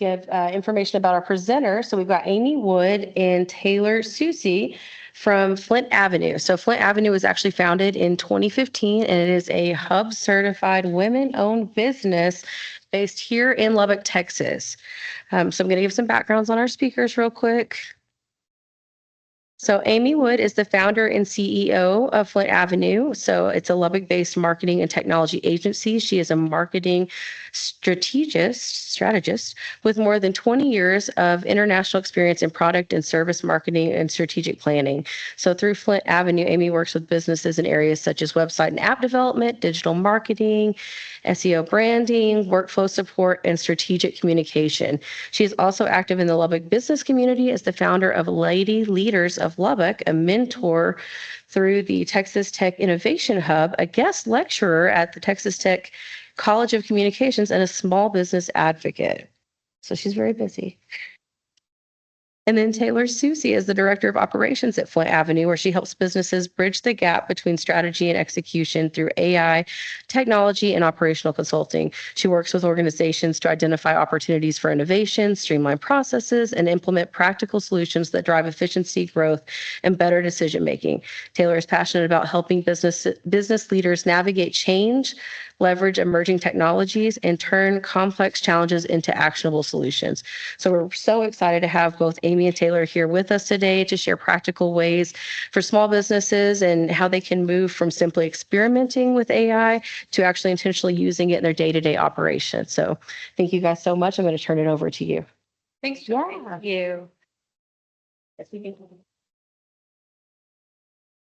give information about our presenters. So we've got Amy Wood and Taylor Soucy from Flint Avenue. So Flint Avenue was actually founded in 2015, and it is a Hub certified women-owned business based here in Lubbock, Texas. So I'm going to give some backgrounds on our speakers real quick. So Amy Wood is the founder and CEO of Flint Avenue. So it's a Lubbock-based marketing and technology agency. She is a marketing strategist with more than 20 years of international experience in product and service marketing and strategic planning. So through Flint Avenue, Amy works with businesses in areas such as website and app development, digital marketing, SEO branding, workflow support, and strategic communication. She is also active in the Lubbock business community as the founder of Lady Leaders of Lubbock, a mentor through the Texas Tech Innovation Hub, a guest lecturer at the Texas Tech College of Communications, and a small business advocate. So she's very busy. And then Taylor Soucy is the director of operations at Flint Avenue, where she helps businesses bridge the gap between strategy and execution through AI, technology, and operational consulting. She works with organizations to identify opportunities for innovation, streamline processes, and implement practical solutions that drive efficiency, growth, and better decision making. Taylor is passionate about helping business leaders navigate change, leverage emerging technologies, and turn complex challenges into actionable solutions. So we're so excited to have both Amy and Taylor here with us today to share practical ways for small businesses and how they can move from simply experimenting with AI to actually intentionally using it in their day-to-day operations. So thank you guys so much. I'm going to turn it over to you. Thanks, Joy. Thank you. Yes, we can.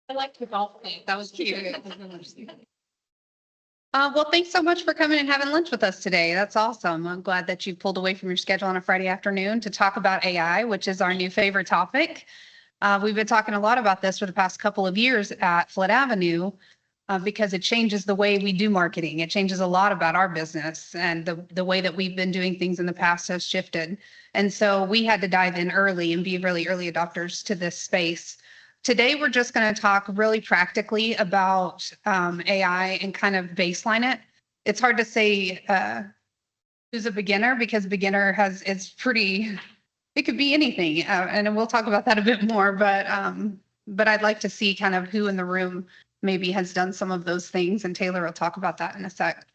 I liked the golf thing. That was cute. Well, thanks so much for coming and having lunch with us today. That's awesome. I'm glad that you pulled away from your schedule on a Friday afternoon to talk about AI, which is our new favorite topic. We've been talking a lot about this for the past couple of years at Flint Avenue because it changes the way we do marketing. It changes a lot about our business, and the way that we've been doing things in the past has shifted. And so we had to dive in early and be really early adopters to this space. Today, we're just going to talk really practically about AI and kind of baseline it. It's hard to say who's a beginner because beginner it could be anything. And we'll talk about that a bit more, but I'd like to see kind of who in the room maybe has done some of those things, and Taylor will talk about that in a sec.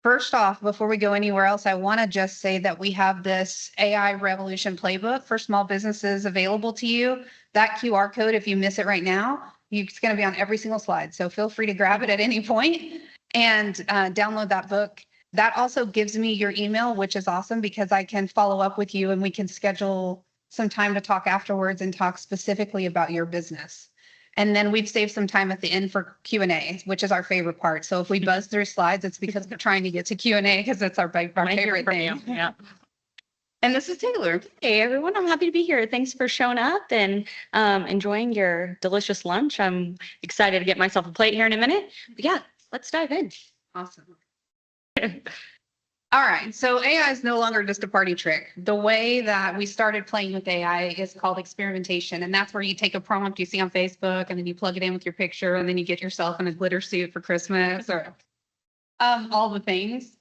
First off, before we go anywhere else, I want to just say that we have this AI Revolution Playbook for small businesses available to you. That QR code, if you miss it right now, it's going to be on every single slide. So feel free to grab it at any point and download that book. That also gives me your email, which is awesome because I can follow up with you and we can schedule some time to talk afterwards and talk specifically about your business. And then we've saved some time at the end for Q&A, which is our favorite part. So if we buzz through slides, it's because we're trying to get to Q&A because that's our favorite thing. Yeah. And this is Taylor. Hey, everyone. I'm happy to be here. Thanks for showing up and enjoying your delicious lunch. I'm excited to get myself a plate here in a minute. But yeah, let's dive in. Awesome. All right. So AI is no longer just a party trick. The way that we started playing with AI is called experimentation. And that's where you take a prompt you see on Facebook and then you plug it in with your picture and then you get yourself in a glitter suit for Christmas or all the things.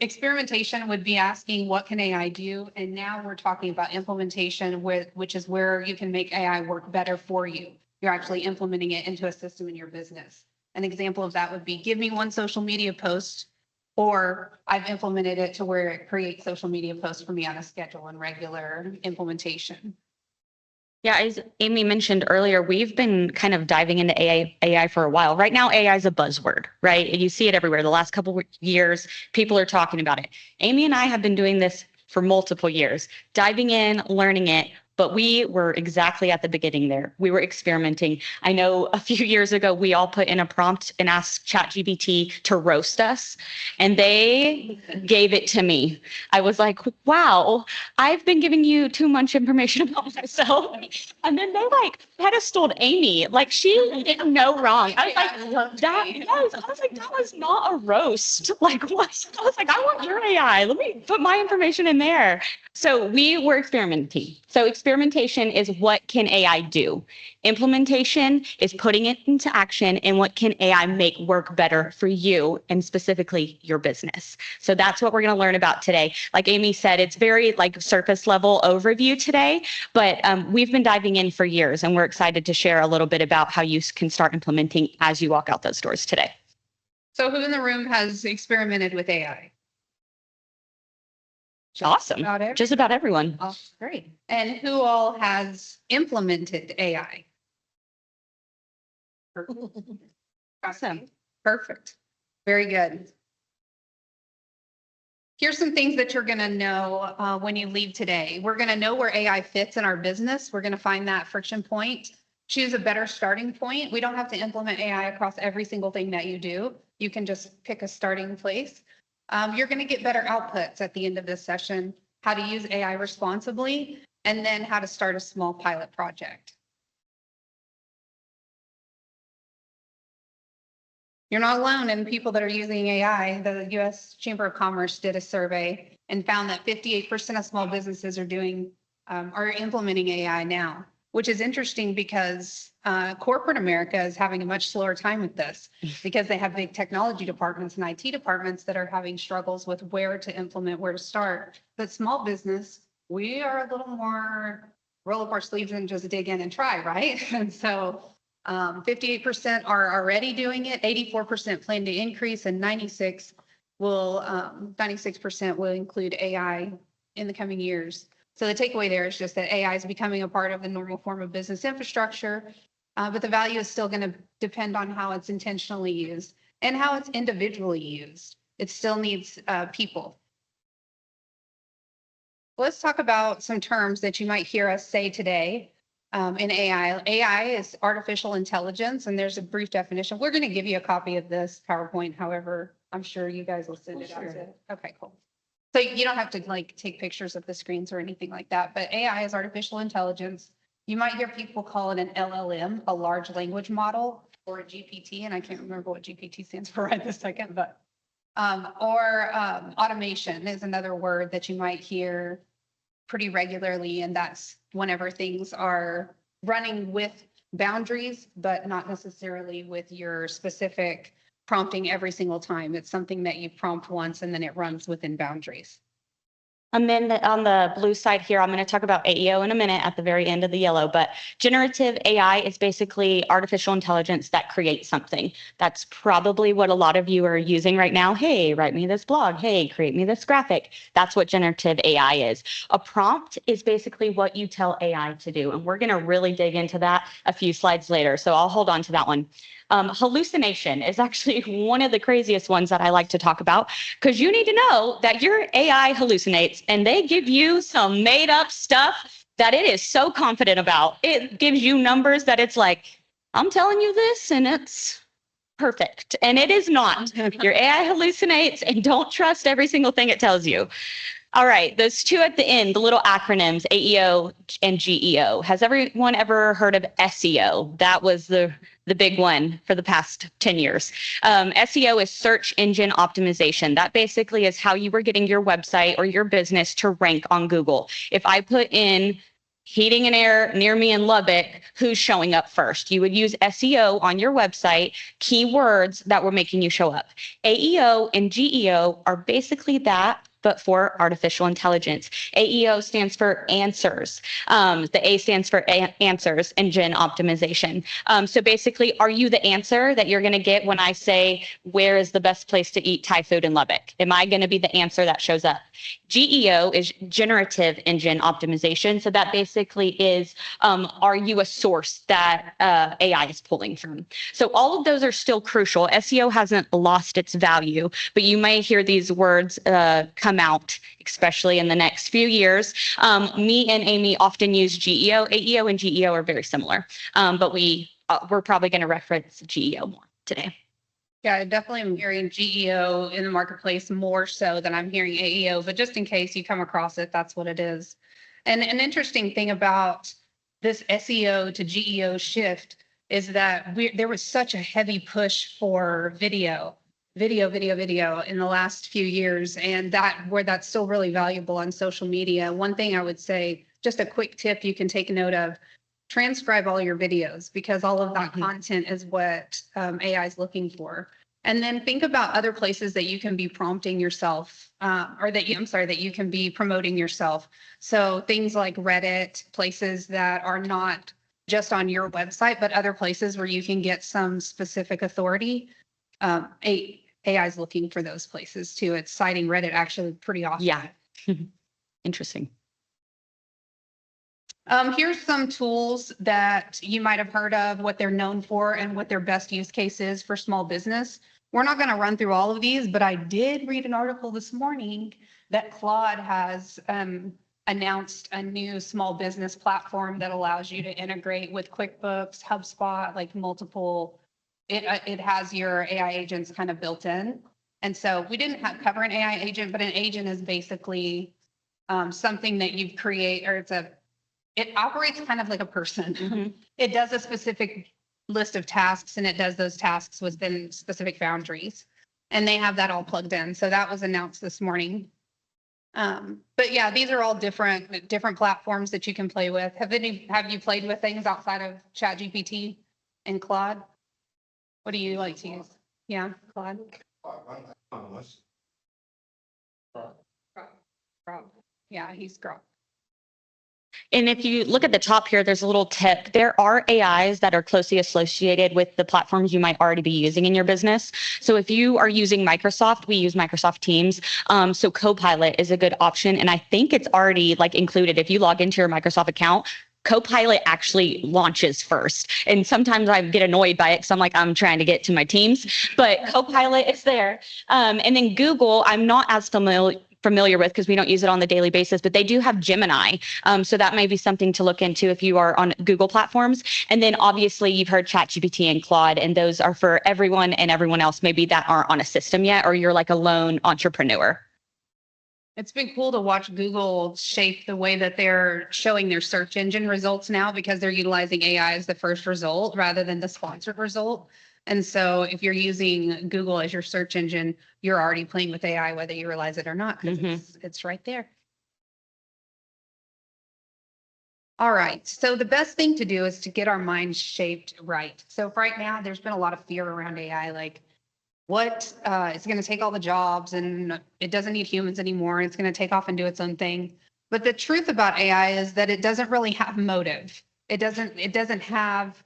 Experimentation would be asking, what can AI do? And now we're talking about implementation, which is where you can make AI work better for you. You're actually implementing it into a system in your business. An example of that would be, give me one social media post, or I've implemented it to where it creates social media posts for me on a schedule and regular implementation. Yeah, as Amy mentioned earlier, we've been kind of diving into AI for a while. Right now, AI is a buzzword, right? And you see it everywhere. The last couple of years, people are talking about it. Amy and I have been doing this for multiple years, diving in, learning it. But we were exactly at the beginning there. We were experimenting. I know a few years ago, we all put in a prompt and asked ChatGPT to roast us, and they gave it to me. I was like, wow, I've been giving you too much information about myself. And then they pedestaled Amy. Like, she didn't know wrong. I was like, that was not a roast. Like, what? I was like, I want your AI. Let me put my information in there. So we were experimenting. So experimentation is what can AI do? Implementation is putting it into action and what can AI make work better for you and specifically your business. So that's what we're going to learn about today. Like Amy said, it's very like surface level overview today, but we've been diving in for years and we're excited to share a little bit about how you can start implementing as you walk out those doors today. So who in the room has experimented with AI? Awesome. Just about everyone. Oh, great. And who all has implemented AI? Awesome. Perfect. Very good. Here's some things that you're going to know when you leave today. We're going to know where AI fits in our business. We're going to find that friction point. Choose a better starting point. We don't have to implement AI across every single thing that you do. You can just pick a starting place. You're going to get better outputs at the end of this session, how to use AI responsibly, and then how to start a small pilot project. You're not alone in people that are using AI. The U.S. Chamber of Commerce did a survey and found that 58% of small businesses are implementing AI now, which is interesting because corporate America is having a much slower time with this because they have big technology departments and IT departments that are having struggles with where to implement, where to start. But small business, we are a little more roll up our sleeves and just dig in and try, right? And so 58% are already doing it, 84% plan to increase, and 96% will include AI in the coming years. So the takeaway there is just that AI is becoming a part of the normal form of business infrastructure, but the value is still going to depend on how it's intentionally used and how it's individually used. It still needs people. Let's talk about some terms that you might hear us say today in AI. AI is artificial intelligence, and there's a brief definition. We're going to give you a copy of this PowerPoint. However, I'm sure you guys will send it out. Okay, cool. So you don't have to like take pictures of the screens or anything like that, but AI is artificial intelligence. You might hear people call it an LLM, a large language model, or a GPT, and I can't remember what GPT stands for right this second, but automation is another word that you might hear pretty regularly, and that's whenever things are running with boundaries, but not necessarily with your specific prompting every single time. It's something that you prompt once and then it runs within boundaries. And then on the blue side here, I'm going to talk about AEO in a minute at the very end of the yellow, but generative AI is basically artificial intelligence that creates something. That's probably what a lot of you are using right now. Hey, write me this blog. Hey, create me this graphic. That's what generative AI is. A prompt is basically what you tell AI to do. And we're going to really dig into that a few slides later. So I'll hold on to that one. Hallucination is actually one of the craziest ones that I like to talk about because you need to know that your AI hallucinates and they give you some made up stuff that it is so confident about. It gives you numbers that it's like, I'm telling you this and it's perfect. And it is not. Your AI hallucinates and don't trust every single thing it tells you. All right, those two at the end, the little acronyms, AEO and GEO. Has everyone ever heard of SEO? That was the big one for the past 10 years. SEO is search engine optimization. That basically is how you were getting your website or your business to rank on Google. If I put in heating and air near me in Lubbock, who's showing up first? You would use SEO on your website, keywords that were making you show up. AEO and GEO are basically that, but for artificial intelligence. AEO stands for answers. The A stands for answers, engine optimization. So basically, are you the answer that you're gonna get when I say, where is the best place to eat Thai food in Lubbock? Am I gonna be the answer that shows up? GEO is generative engine optimization. So that basically is, are you a source that AI is pulling from? So all of those are still crucial. SEO hasn't lost its value, but you may hear these words come out, especially in the next few years. Me and Amy often use GEO. AEO and GEO are very similar, but we're probably going to reference GEO more today. Yeah, I definitely am hearing GEO in the marketplace more so than I'm hearing AEO, but just in case you come across it, that's what it is. And an interesting thing about this SEO to GEO shift is that there was such a heavy push for video in the last few years, and that's still really valuable on social media. One thing I would say, just a quick tip you can take note of. Transcribe all your videos because all of that content is what AI is looking for. And then think about other places that you can be prompting yourself, that you can be promoting yourself. So things like Reddit, places that are not just on your website, but other places where you can get some specific authority. AI is looking for those places too. It's citing Reddit actually pretty often. Yeah. Interesting. Here's some tools that you might have heard of, what they're known for and what their best use case is for small business. We're not going to run through all of these, but I did read an article this morning that Claude has announced a new small business platform that allows you to integrate with QuickBooks, HubSpot, like multiple, it has your AI agents kind of built in. And so we didn't cover an AI agent, but an agent is basically something that you create, or it operates kind of like a person. It does a specific list of tasks and it does those tasks within specific boundaries. And they have that all plugged in. So that was announced this morning. But yeah, these are all different platforms that you can play with. Have you played with things outside of ChatGPT and Claude? What do you like to use? Yeah, Claude? Grok. Yeah, he's Grok. And if you look at the top here, there's a little tip. There are AIs that are closely associated with the platforms you might already be using in your business. So if you are using Microsoft, we use Microsoft Teams. So Copilot is a good option. And I think it's already like included. If you log into your Microsoft account, Copilot actually launches first. And sometimes I get annoyed by it because I'm like, I'm trying to get to my Teams, but Copilot is there. And then Google, I'm not as familiar with because we don't use it on the daily basis, but they do have Gemini. So that may be something to look into if you are on Google platforms. And then obviously you've heard ChatGPT and Claude, and those are for everyone and everyone else maybe that aren't on a system yet, or you're like a lone entrepreneur. It's been cool to watch Google shape the way that they're showing their search engine results now because they're utilizing AI as the first result rather than the sponsored result. And so if you're using Google as your search engine, you're already playing with AI, whether you realize it or not, because it's right there. All right. So the best thing to do is to get our minds shaped right. So right now, there's been a lot of fear around AI, like it's going to take all the jobs and it doesn't need humans anymore. It's going to take off and do its own thing. But the truth about AI is that it doesn't really have motive. It doesn't have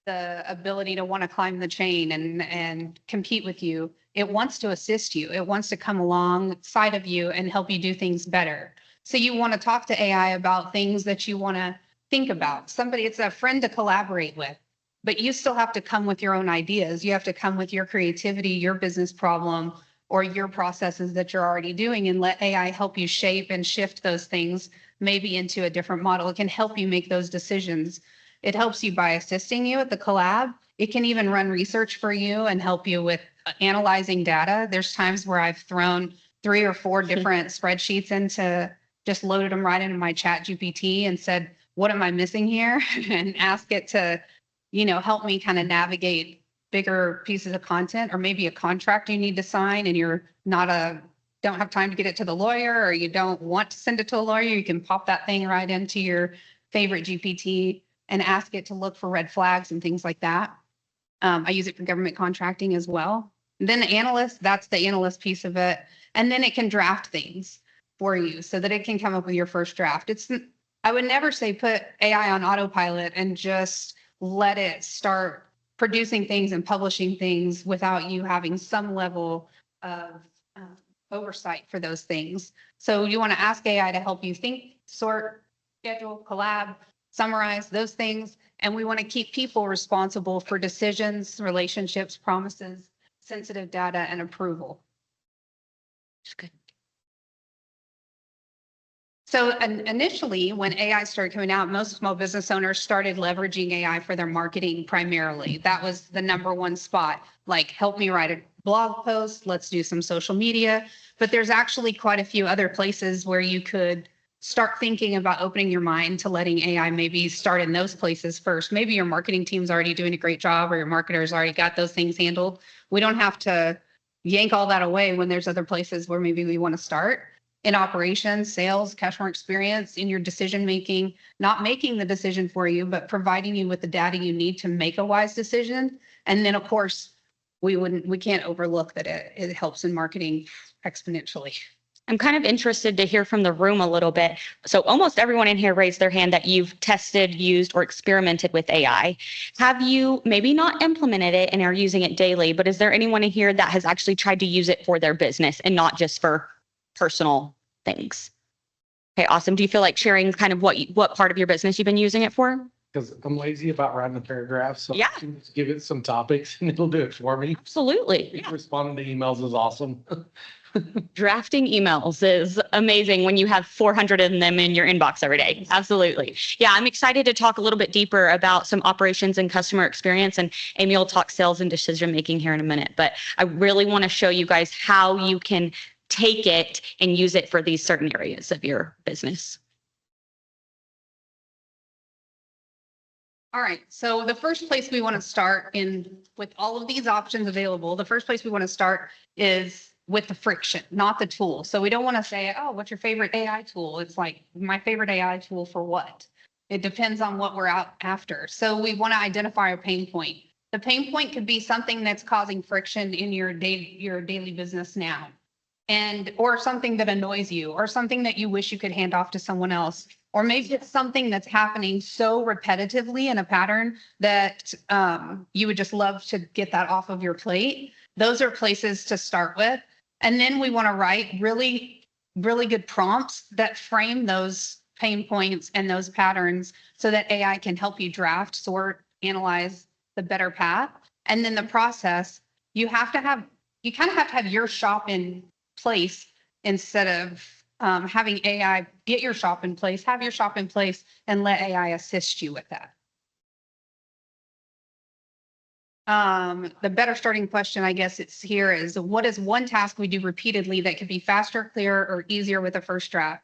the ability to want to climb the chain and compete with you. It wants to assist you. It wants to come alongside of you and help you do things better. So you want to talk to AI about things that you want to think about. It's a friend to collaborate with, but you still have to come with your own ideas. You have to come with your creativity, your business problem, or your processes that you're already doing, and let AI help you shape and shift those things maybe into a different model. It can help you make those decisions. It helps you by assisting you at the collab. It can even run research for you and help you with analyzing data. There's times where I've thrown 3 or 4 different spreadsheets just loaded them right into my ChatGPT and said, what am I missing here? And ask it to, help me kind of navigate bigger pieces of content, or maybe a contract you need to sign and you're don't have time to get it to the lawyer, or you don't want to send it to a lawyer. You can pop that thing right into your favorite GPT and ask it to look for red flags and things like that. I use it for government contracting as well. And then the analyst, that's the analyst piece of it. And then it can draft things for you so that it can come up with your first draft. I would never say put AI on autopilot and just let it start producing things and publishing things without you having some level of oversight for those things. So you want to ask AI to help you think, sort, schedule, collab, summarize those things. And we want to keep people responsible for decisions, relationships, promises, sensitive data, and approval. That's good. So initially, when AI started coming out, most small business owners started leveraging AI for their marketing primarily. That was the #1 spot. Like, help me write a blog post. Let's do some social media. But there's actually quite a few other places where you could start thinking about opening your mind to letting AI maybe start in those places first. Maybe your marketing team's already doing a great job, or your marketer's already got those things handled. We don't have to yank all that away when there's other places where maybe we want to start. in operations, sales, customer experience, in your decision making, not making the decision for you, but providing you with the data you need to make a wise decision. And then, of course, we can't overlook that it helps in marketing exponentially. I'm kind of interested to hear from the room a little bit. So almost everyone in here raised their hand that you've tested, used, or experimented with AI. Have you maybe not implemented it and are using it daily, but is there anyone in here that has actually tried to use it for their business and not just for personal things? Okay, awesome. Do you feel like sharing kind of what part of your business you've been using it for? Because I'm lazy about writing a paragraph, so Yeah. I can just give it some topics and it'll do it for me. Absolutely. Yeah. Responding to emails is awesome. Drafting emails is amazing when you have 400 of them in your inbox every day. Absolutely. Yeah, I'm excited to talk a little bit deeper about some operations and customer experience, and Amy will talk sales and decision making here in a minute. But I really want to show you guys how you can take it and use it for these certain areas of your business. All right, so the first place we want to start with all of these options available, the first place we want to start is with the friction, not the tool. So we don't want to say, oh, what's your favorite AI tool? It's like, my favorite AI tool for what? It depends on what we're out after. So we want to identify a pain point. The pain point could be something that's causing friction in your daily business now, or something that annoys you, or something that you wish you could hand off to someone else. Or maybe it's something that's happening so repetitively in a pattern that you would just love to get that off of your plate. Those are places to start with. And then we want to write really, really good prompts that frame those pain points and those patterns so that AI can help you draft, sort, analyze the better path. And then the process, you kind of have to have your shop in place instead of having AI get your shop in place, have your shop in place and let AI assist you with that. The better starting question, I guess it's here, is what is one task we do repeatedly that could be faster, clearer, or easier with a first draft?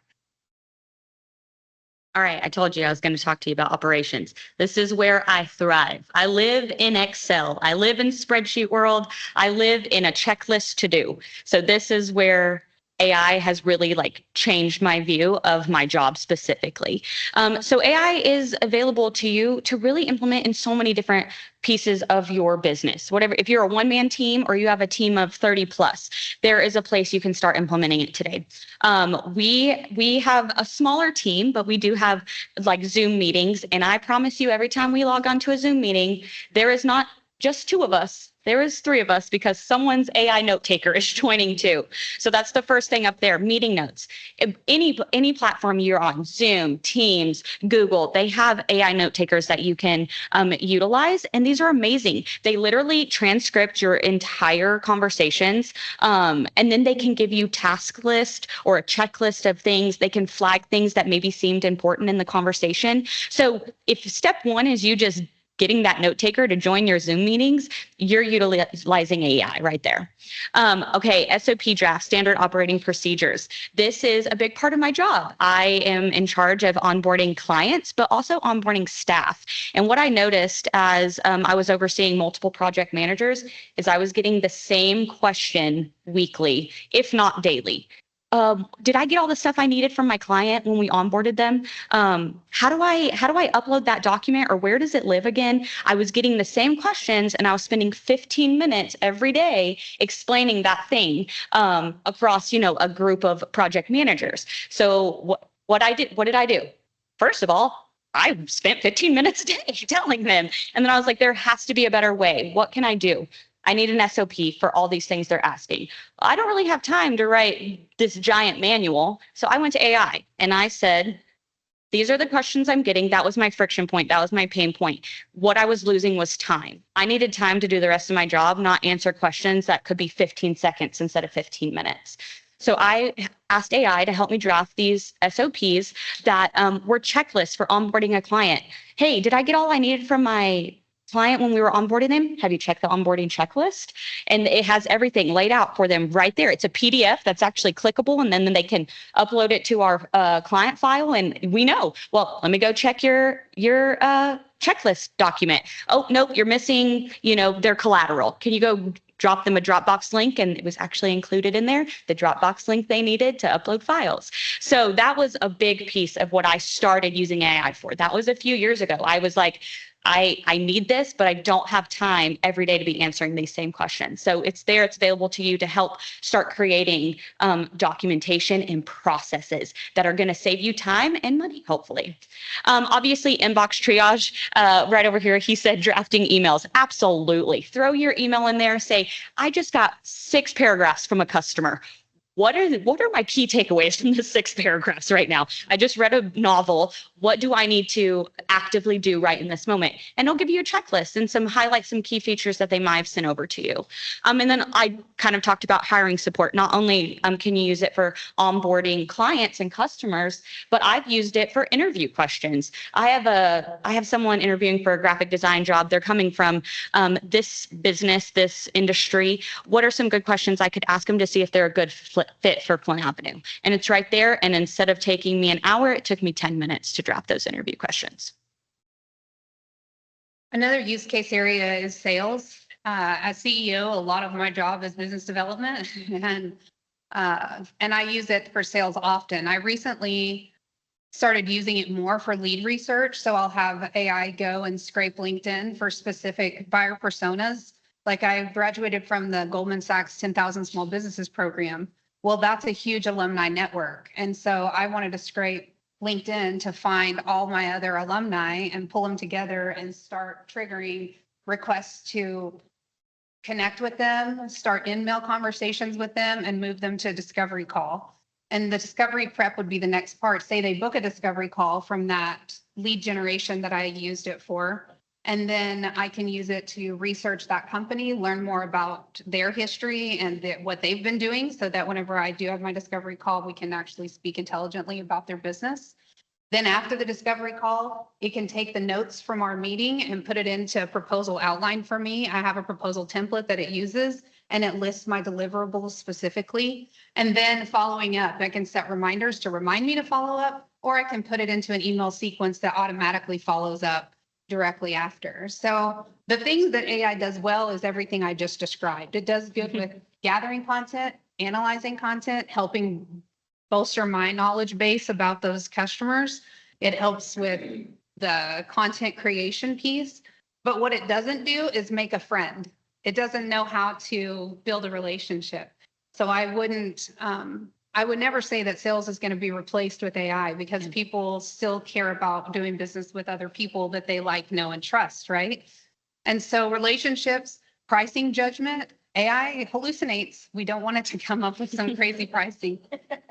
All right, I told you I was going to talk to you about operations. This is where I thrive. I live in Excel. I live in spreadsheet world. I live in a checklist to do. So this is where AI has really changed my view of my job specifically. So AI is available to you to really implement in so many different pieces of your business. Whatever, if you're a one-man team or you have a team of 30 plus, there is a place you can start implementing it today. We have a smaller team, but we do have Zoom meetings. And I promise you, every time we log on to a Zoom meeting, there is not just two of us. There is three of us because someone's AI note taker is joining too. So that's the first thing up there, meeting notes. Any platform you're on, Zoom, Teams, Google, they have AI note takers that you can utilize. And these are amazing. They literally transcript your entire conversations. And then they can give you task list or a checklist of things. They can flag things that maybe seemed important in the conversation. So if step one is you just getting that note taker to join your Zoom meetings, you're utilizing AI right there. Okay, SOP draft, standard operating procedures. This is a big part of my job. I am in charge of onboarding clients, but also onboarding staff. And what I noticed as I was overseeing multiple project managers is I was getting the same question weekly, if not daily. Did I get all the stuff I needed from my client when we onboarded them? How do I upload that document, or where does it live again? I was getting the same questions and I was spending 15 minutes every day explaining that thing across, a group of project managers. So what did I do? First of all, I spent 15 minutes a day telling them. And then I was like, there has to be a better way. What can I do? I need an SOP for all these things they're asking. I don't really have time to write this giant manual. So I went to AI and I said, these are the questions I'm getting. That was my friction point. That was my pain point. What I was losing was time. I needed time to do the rest of my job, not answer questions that could be 15 seconds instead of 15 minutes. So I asked AI to help me draft these SOPs that were checklists for onboarding a client. Hey, did I get all I needed from my client when we were onboarding them? Have you checked the onboarding checklist? And it has everything laid out for them right there. It's a PDF that's actually clickable, and then they can upload it to our client file. And we know, well, let me go check your checklist document. Oh, nope, you're missing, their collateral. Can you go dropped them a Dropbox link, and it was actually included in there, the Dropbox link they needed to upload files. So that was a big piece of what I started using AI for. That was a few years ago. I was like, I need this, but I don't have time every day to be answering these same questions. So it's there, it's available to you to help start creating documentation and processes that are going to save you time and money, hopefully. Obviously, inbox triage, right over here, he said drafting emails. Absolutely. Throw your email in there, say, I just got 6 paragraphs from a customer. What are my key takeaways from the 6 paragraphs right now? I just read a novel. What do I need to actively do right in this moment? And it'll give you a checklist and highlight some key features that they might have sent over to you. And then I kind of talked about hiring support. Not only can you use it for onboarding clients and customers, but I've used it for interview questions. I have someone interviewing for a graphic design job. They're coming from this business, this industry. What are some good questions I could ask them to see if they're a good fit for Flint Avenue? And it's right there. And instead of taking me an hour, it took me 10 minutes to draft those interview questions. Another use case area is sales. As CEO, a lot of my job is business development, and I use it for sales often. I recently started using it more for lead research. So I'll have AI go and scrape LinkedIn for specific buyer personas. Like, I graduated from the Goldman Sachs 10,000 Small Businesses program. Well, that's a huge alumni network. And so I wanted to scrape LinkedIn to find all my other alumni and pull them together and start triggering requests to connect with them, start email conversations with them, and move them to a discovery call. And the discovery prep would be the next part. Say they book a discovery call from that lead generation that I used it for. And then I can use it to research that company, learn more about their history and what they've been doing, so that whenever I do have my discovery call, we can actually speak intelligently about their business. Then after the discovery call, it can take the notes from our meeting and put it into a proposal outline for me. I have a proposal template that it uses, and it lists my deliverables specifically. And then following up, I can set reminders to remind me to follow up, or I can put it into an email sequence that automatically follows up directly after. So the things that AI does well is everything I just described. It does good with gathering content, analyzing content, helping bolster my knowledge base about those customers. It helps with the content creation piece. But what it doesn't do is make a friend. It doesn't know how to build a relationship. So I would never say that sales is going to be replaced with AI, because people still care about doing business with other people that they like, know, and trust, right? And so relationships, pricing judgment, AI hallucinates. We don't want it to come up with some crazy pricing.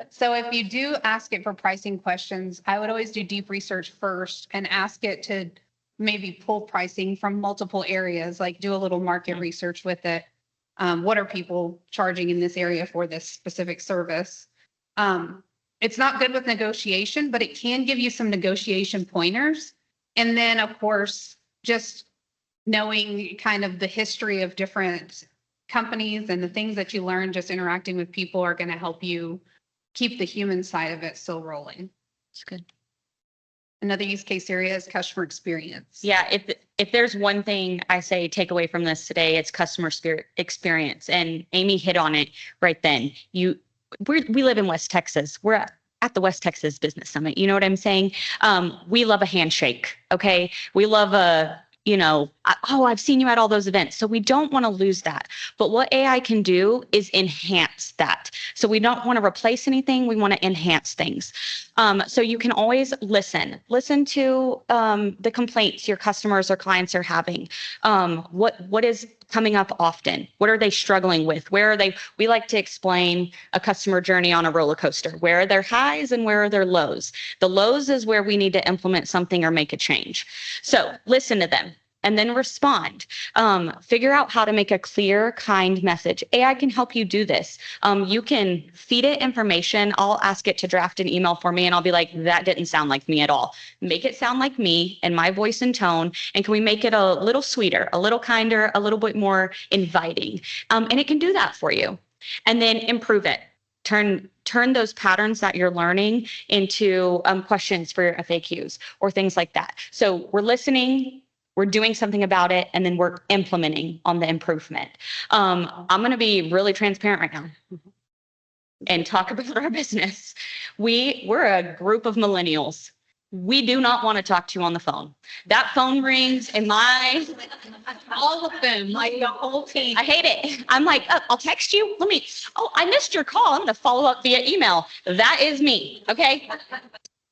So if you do ask it for pricing questions, I would always do deep research first and ask it to maybe pull pricing from multiple areas, like do a little market research with it. What are people charging in this area for this specific service? It's not good with negotiation, but it can give you some negotiation pointers. And then, of course, just knowing kind of the history of different companies and the things that you learn just interacting with people are going to help you keep the human side of it still rolling. That's good. Another use case area is customer experience. Yeah, if there's one thing I say take away from this today, it's customer experience. And Amy hit on it right then. We live in West Texas. We're at the West Texas Business Summit. You know what I'm saying? We love a handshake. Okay. We love I've seen you at all those events. So we don't want to lose that. But what AI can do is enhance that. So we don't want to replace anything. We want to enhance things. So you can always listen to the complaints your customers or clients are having. What is coming up often? What are they struggling with? We like to explain a customer journey on a roller coaster. Where are their highs and where are their lows? The lows is where we need to implement something or make a change. So listen to them and then respond. Figure out how to make a clear, kind message. AI can help you do this. You can feed it information. I'll ask it to draft an email for me and I'll be like, that didn't sound like me at all. Make it sound like me and my voice and tone. And can we make it a little sweeter, a little kinder, a little bit more inviting? And it can do that for you. And then improve it. Turn those patterns that you're learning into questions for your FAQs or things like that. So we're listening, we're doing something about it, and then we're implementing on the improvement. I'm going to be really transparent right now and talk about our business. We're a group of millennials. We do not want to talk to you on the phone. That phone rings and All of them, like the whole team. I hate it. I'm like, oh, I'll text you. I missed your call. I'm going to follow up via email. That is me. Okay.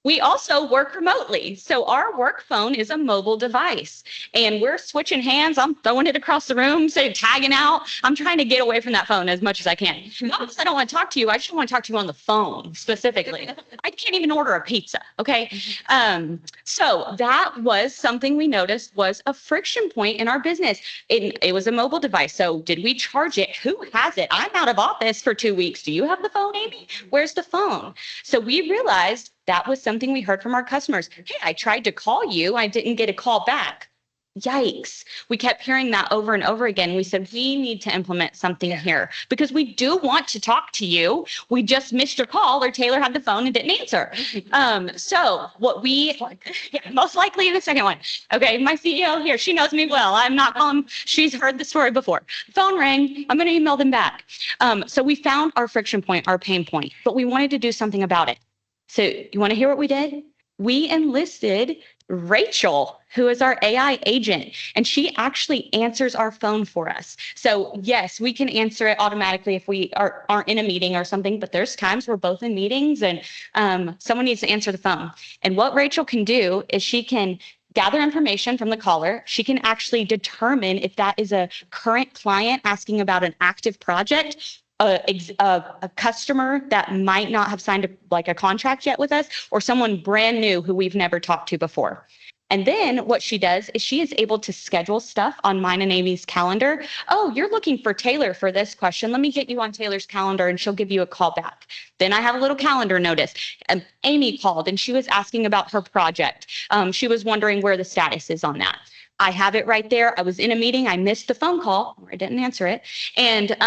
We also work remotely. So our work phone is a mobile device and we're switching hands. I'm throwing it across the room, say tagging out. I'm trying to get away from that phone as much as I can. Not because I don't want to talk to you. I just want to talk to you on the phone specifically. I can't even order a pizza. Okay. So that was something we noticed was a friction point in our business. It was a mobile device. So did we charge it? Who has it? I'm out of office for 2 weeks. Do you have the phone, Amy? Where's the phone? So we realized that was something we heard from our customers. Hey, I tried to call you. I didn't get a call back. Yikes. We kept hearing that over and over again. We said, we need to implement something here because we do want to talk to you. We just missed your call or Taylor had the phone and didn't answer. So what most likely the second one. Okay. My CEO here, she knows me well. I'm not calling. She's heard the story before. Phone rang. I'm going to email them back. So we found our friction point, our pain point, but we wanted to do something about it. So you want to hear what we did? We enlisted Rachel, who is our AI agent, and she actually answers our phone for us. So yes, we can answer it automatically if we aren't in a meeting or something, but there's times we're both in meetings and someone needs to answer the phone. And what Rachel can do is she can gather information from the caller. She can actually determine if that is a current client asking about an active project, a customer that might not have signed a contract yet with us, or someone brand new who we've never talked to before. And then what she does is she is able to schedule stuff on mine and Amy's calendar. Oh, you're looking for Taylor for this question. Let me get you on Taylor's calendar and she'll give you a call back. Then I have a little calendar notice. Amy called and she was asking about her project. She was wondering where the status is on that. I have it right there. I was in a meeting. I missed the phone call or I didn't answer it. And,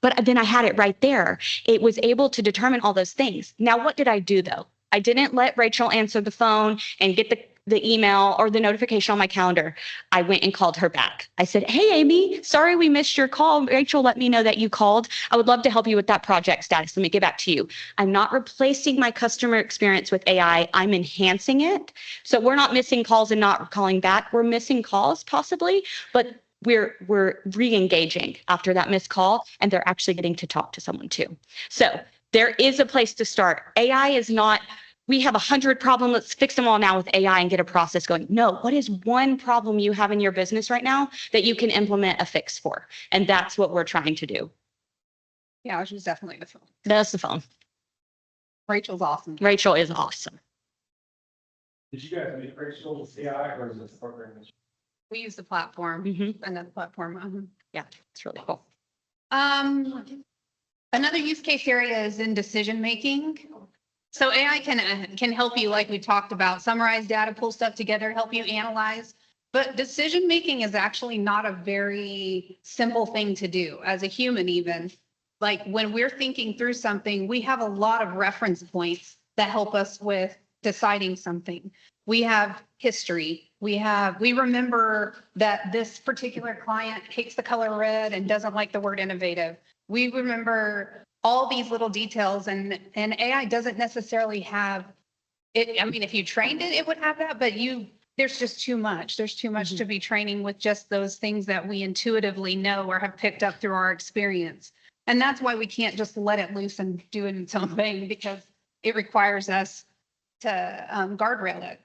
but then I had it right there. It was able to determine all those things. Now, what did I do though? I didn't let Rachel answer the phone and get the email or the notification on my calendar. I went and called her back. I said, hey, Amy, sorry we missed your call. Rachel let me know that you called. I would love to help you with that project status. Let me get back to you. I'm not replacing my customer experience with AI. I'm enhancing it. So we're not missing calls and not calling back. We're missing calls possibly, but we're re-engaging after that missed call and they're actually getting to talk to someone too. So there is a place to start. AI is not, we have 100 problems, let's fix them all now with AI and get a process going. No, what is one problem you have in your business right now that you can implement a fix for? And that's what we're trying to do. Yeah, which is definitely the phone. That's the phone. Rachel's awesome. Rachel is awesome. Did you guys make Rachel with AI or is it program? We use the platform, another platform. Yeah, it's really cool. Another use case area is in decision making. So AI can help you, like we talked about, summarize data, pull stuff together, help you analyze. But decision making is actually not a very simple thing to do as a human even. Like when we're thinking through something, we have a lot of reference points that help us with deciding something. We have history. We remember that this particular client hates the color red and doesn't like the word innovative. We remember all these little details and AI doesn't necessarily have it. I mean, if you trained it, it would have that, but there's just too much. There's too much to be training with just those things that we intuitively know or have picked up through our experience. And that's why we can't just let it loose and do it in its own thing because it requires us to guardrail it.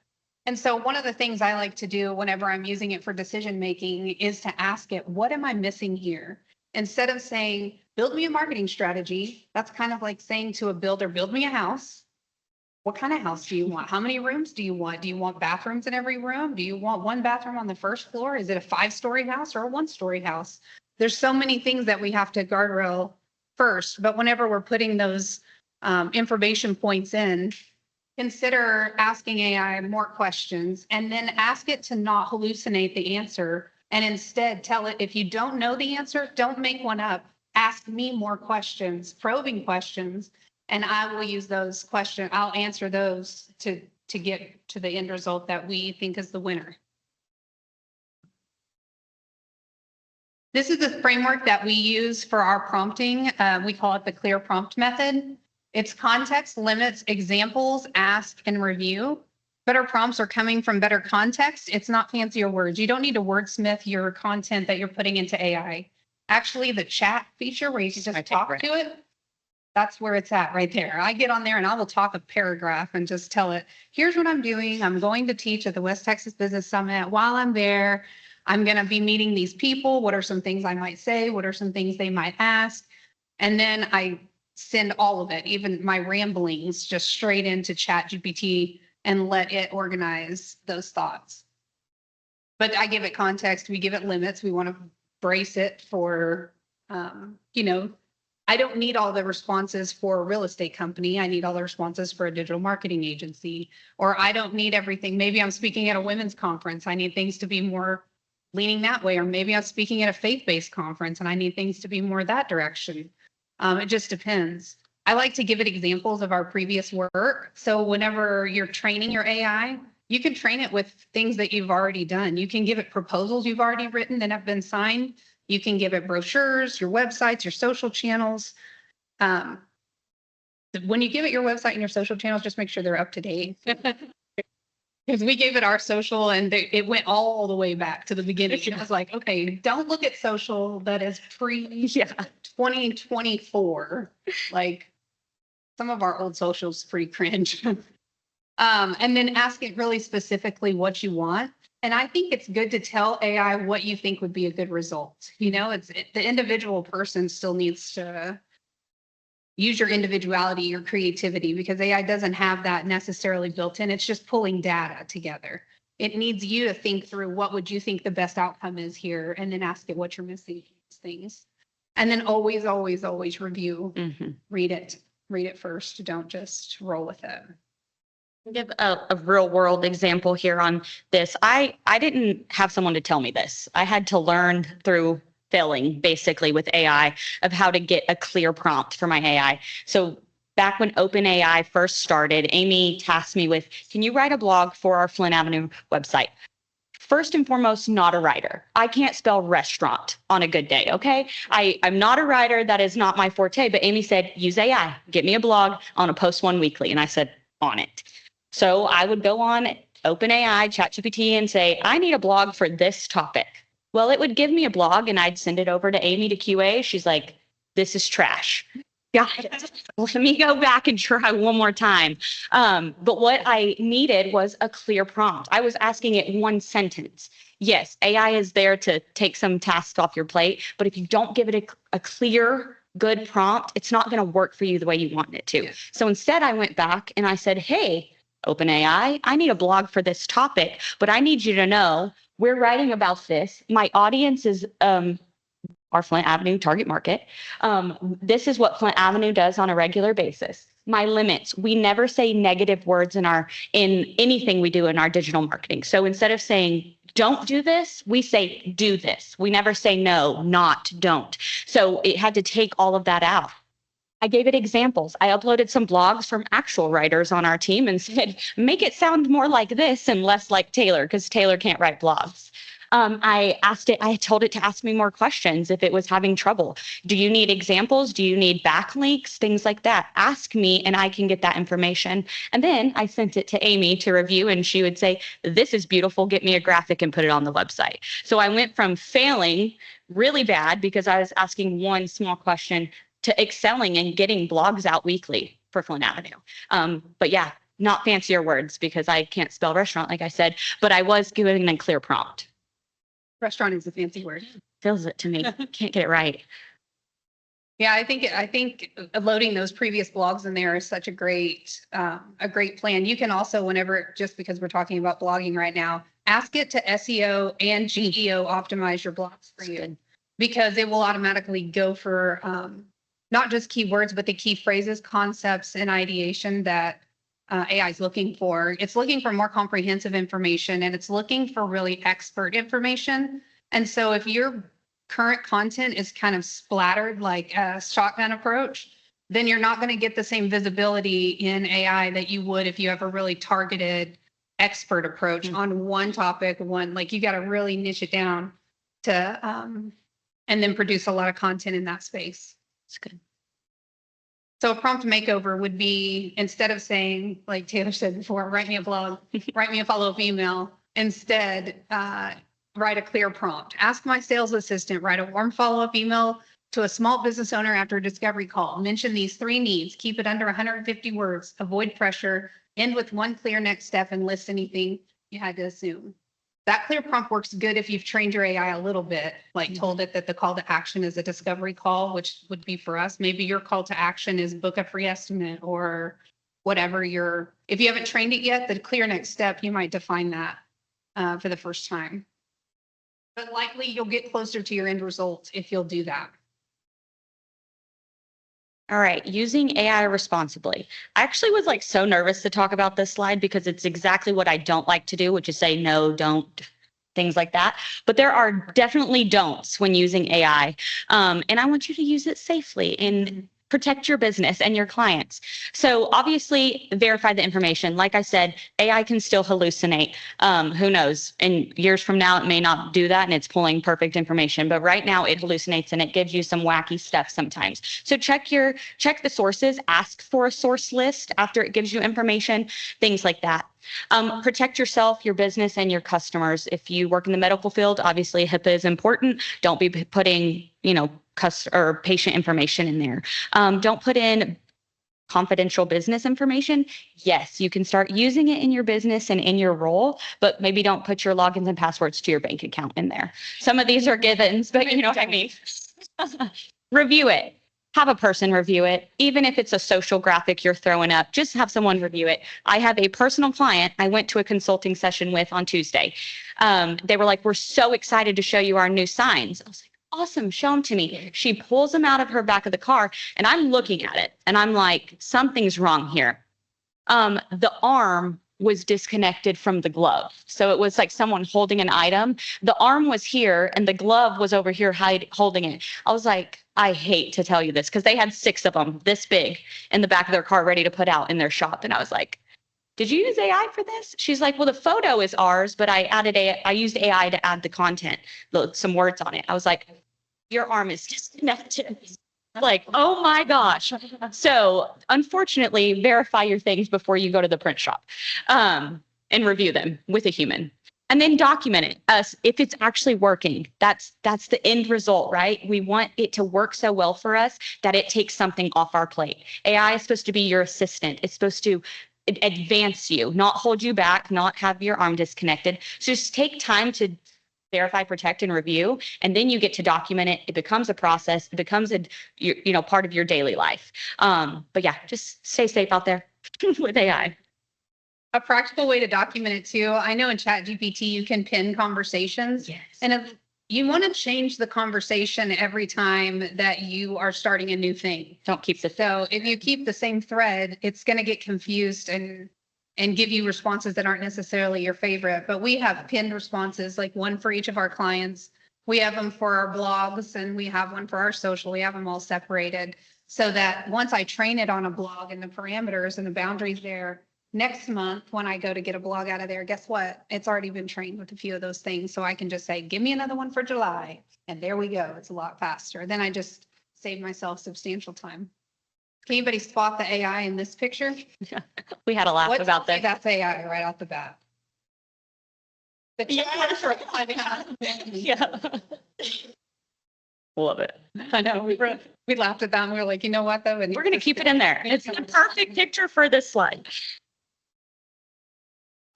And so one of the things I like to do whenever I'm using it for decision making is to ask it, what am I missing here? Instead of saying, build me a marketing strategy, that's kind of like saying to a builder, build me a house. What kind of house do you want? How many rooms do you want? Do you want bathrooms in every room? Do you want one bathroom on the first floor? Is it a 5-story house or a 1-story house? There's so many things that we have to guardrail first, but whenever we're putting those information points in, consider asking AI more questions and then ask it to not hallucinate the answer. And instead tell it, if you don't know the answer, don't make one up. Ask me more questions, probing questions, and I will use those questions. I'll answer those to get to the end result that we think is the winner. This is the framework that we use for our prompting. We call it the clear prompt method. It's context, limits, examples, ask, and review. Better prompts are coming from better context. It's not fancier words. You don't need to wordsmith your content that you're putting into AI. Actually, the chat feature where you can My just talk favorite. to it, that's where it's at right there. I get on there and I will talk a paragraph and just tell it, here's what I'm doing. I'm going to teach at the West Texas Business Summit. While I'm there, I'm going to be meeting these people. What are some things I might say? What are some things they might ask? And then I send all of it, even my ramblings, just straight into ChatGPT and let it organize those thoughts. But I give it context. We give it limits. We want to brace it for, I don't need all the responses for a real estate company. I need all the responses for a digital marketing agency, or I don't need everything. Maybe I'm speaking at a women's conference. I need things to be more leaning that way, or maybe I'm speaking at a faith-based conference and I need things to be more that direction. It just depends. I like to give it examples of our previous work. So whenever you're training your AI, you can train it with things that you've already done. You can give it proposals you've already written that have been signed. You can give it brochures, your websites, your social channels. When you give it your website and your social channels, just make sure they're up to date. Because we gave it our social and it went all the way back to the beginning. It was like, okay, don't look at social that is pre-2024. Like some of our old socials pretty cringe. And then ask it really specifically what you want. And I think it's good to tell AI what you think would be a good result. The individual person still needs to use your individuality, your creativity, because AI doesn't have that necessarily built in. It's just pulling data together. It needs you to think through what would you think the best outcome is here, and then ask it what you're missing from these things. And then always, always, always review, read it first. Don't just roll with it. Give a real world example here on this. I didn't have someone to tell me this. I had to learn through failing basically with AI of how to get a clear prompt for my AI. So back when OpenAI first started, Amy tasked me with, can you write a blog for our Flint Avenue website? First and foremost, not a writer. I can't spell restaurant on a good day, okay? I'm not a writer. That is not my forte. But Amy said, use AI. Get me a blog on a post one weekly. And I said, on it. So I would go on OpenAI, ChatGPT, and say, I need a blog for this topic. Well, it would give me a blog and I'd send it over to Amy to QA. She's like, this is trash. Got it. Let me go back and try one more time. But what I needed was a clear prompt. I was asking it one sentence. Yes, AI is there to take some tasks off your plate, but if you don't give it a clear, good prompt, it's not going to work for you the way you want it to. So instead, I went back and I said, hey, OpenAI, I need a blog for this topic, but I need you to know we're writing about this. My audience is our Flint Avenue target market. This is what Flint Avenue does on a regular basis. My limits, we never say negative words in anything we do in our digital marketing. So instead of saying, don't do this, we say, do this. We never say no, not, don't. So it had to take all of that out. I gave it examples. I uploaded some blogs from actual writers on our team and said, make it sound more like this and less like Taylor, because Taylor can't write blogs. I told it to ask me more questions if it was having trouble. Do you need examples? Do you need backlinks? Things like that. Ask me and I can get that information. And then I sent it to Amy to review and she would say, this is beautiful. Get me a graphic and put it on the website. So I went from failing really bad because I was asking one small question to excelling and getting blogs out weekly for Flint Avenue. But yeah, not fancier words because I can't spell restaurant, like I said, but I was giving a clear prompt. Restaurant is a fancy word. Feels it to me. Can't get it right. Yeah, I think loading those previous blogs in there is such a great plan. You can also, just because we're talking about blogging right now, ask it to SEO and GEO optimize your blogs for you. Good. Because it will automatically go for not just keywords, but the key phrases, concepts, and ideation that AI is looking for. It's looking for more comprehensive information and it's looking for really expert information. And so if your current content is kind of splattered like a shotgun approach, then you're not going to get the same visibility in AI that you would if you have a really targeted expert approach on one topic, like you got to really niche it down to and then produce a lot of content in that space. It's good. So a prompt makeover would be, instead of saying, like Taylor said before, write me a blog, write me a follow-up email, instead, write a clear prompt. Ask my sales assistant, write a warm follow-up email to a small business owner after a discovery call. Mention these 3 needs, keep it under 150 words, avoid pressure, end with one clear next step, and list anything you had to assume. That clear prompt works good if you've trained your AI a little bit, like told it that the call to action is a discovery call, which would be for us. Maybe your call to action is book a free estimate or whatever if you haven't trained it yet, the clear next step, you might define that for the first time. But likely you'll get closer to your end result if you'll do that. All right, using AI responsibly. I actually was like so nervous to talk about this slide because it's exactly what I don't like to do, which is say no, don't, things like that. But there are definitely don'ts when using AI. And I want you to use it safely and protect your business and your clients. So obviously verify the information. Like I said, AI can still hallucinate. Who knows? In years from now, it may not do that and it's pulling perfect information. But right now it hallucinates and it gives you some wacky stuff sometimes. So check the sources, ask for a source list after it gives you information, things like that. Protect yourself, your business, and your customers. If you work in the medical field, obviously HIPAA is important. Don't be putting, or patient information in there. Don't put in confidential business information. Yes, you can start using it in your business and in your role, but maybe don't put your logins and passwords to your bank account in there. Some of these are givens, but you know what I mean. Review it. Have a person review it. Even if it's a social graphic you're throwing up, just have someone review it. I have a personal client I went to a consulting session with on Tuesday. They were like, we're so excited to show you our new signs. I was like, awesome, show them to me. She pulls them out of her back of the car and I'm looking at it and I'm like, something's wrong here. The arm was disconnected from the glove. So it was like someone holding an item. The arm was here and the glove was over here holding it. I was like, I hate to tell you this because they had 6 of them this big in the back of their car ready to put out in their shop. And I was like, did you use AI for this? She's like, well, the photo is ours, but I used AI to add the content, some words on it. I was like, your arm is disconnected. Like, oh my gosh. So unfortunately, verify your things before you go to the print shop and review them with a human. And then document it. If it's actually working, that's the end result, right? We want it to work so well for us that it takes something off our plate. AI is supposed to be your assistant. It's supposed to advance you, not hold you back, not have your arm disconnected. So just take time to verify, protect, and review, and then you get to document it. It becomes a process. It becomes part of your daily life. But yeah, just stay safe out there with AI. A practical way to document it too. I know in ChatGPT you can pin conversations. Yes. And if you want to change the conversation every time that you are starting a new thing. Don't keep the. So if you keep the same thread, it's going to get confused and give you responses that aren't necessarily your favorite. But we have pinned responses, like one for each of our clients. We have them for our blogs and we have one for our social. We have them all separated so that once I train it on a blog and the parameters and the boundaries there, next month when I go to get a blog out of there, guess what? It's already been trained with a few of those things. So I can just say, give me another one for July. And there we go. It's a lot faster. Then I just save myself substantial time. Can anybody spot the AI in this picture? We had a laugh about that. That's AI right off the bat. The Yeah. Love it. I know. We laughed at that and we were like, you know what though? We're going to keep it in there. It's the perfect picture for this slide.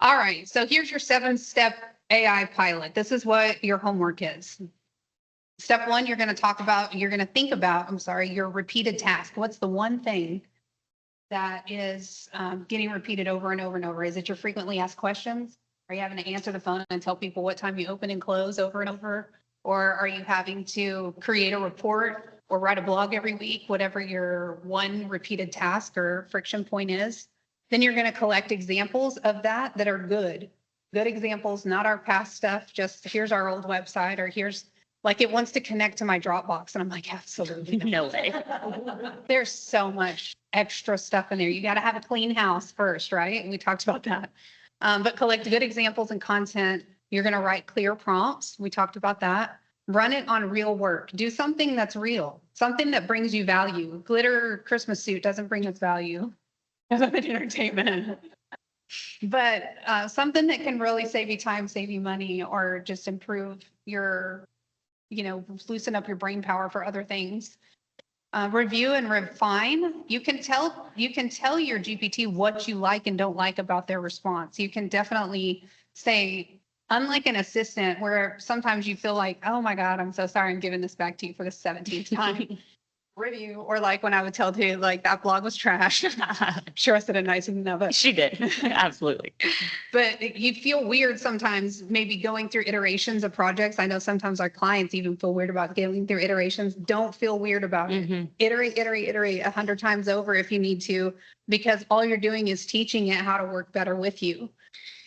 All right. So here's your 7-step AI pilot. This is what your homework is. Step 1, you're going to think about, your repeated task. What's the one thing that is getting repeated over and over and over? Is it your frequently asked questions? Are you having to answer the phone and tell people what time you open and close over and over? Or are you having to create a report or write a blog every week, whatever your one repeated task or friction point is? Then you're going to collect examples of that are good examples, not our past stuff. Just here's our old website, or here's like it wants to connect to my Dropbox. And I'm like, absolutely No way. There's so much extra stuff in there. You got to have a clean house first, right? And we talked about that. But collect good examples and content. You're going to write clear prompts. We talked about that. Run it on real work. Do something that's real, something that brings you value. Glitter Christmas suit doesn't bring us value. Doesn't bring entertainment. But something that can really save you time, save you money, or just improve your, loosen up your brain power for other things. Review and refine. You can tell your GPT what you like and don't like about their response. You can definitely say, unlike an assistant where sometimes you feel like, oh my God, I'm so sorry, I'm giving this back to you for the 17th time. Review, or like when I would tell you like that blog was trash. Sure, I said it nice enough, but She did. Absolutely. but you feel weird sometimes maybe going through iterations of projects. I know sometimes our clients even feel weird about going through iterations. Don't feel weird about it. Mhm. Iterate 100 times over if you need to, because all you're doing is teaching it how to work better with you.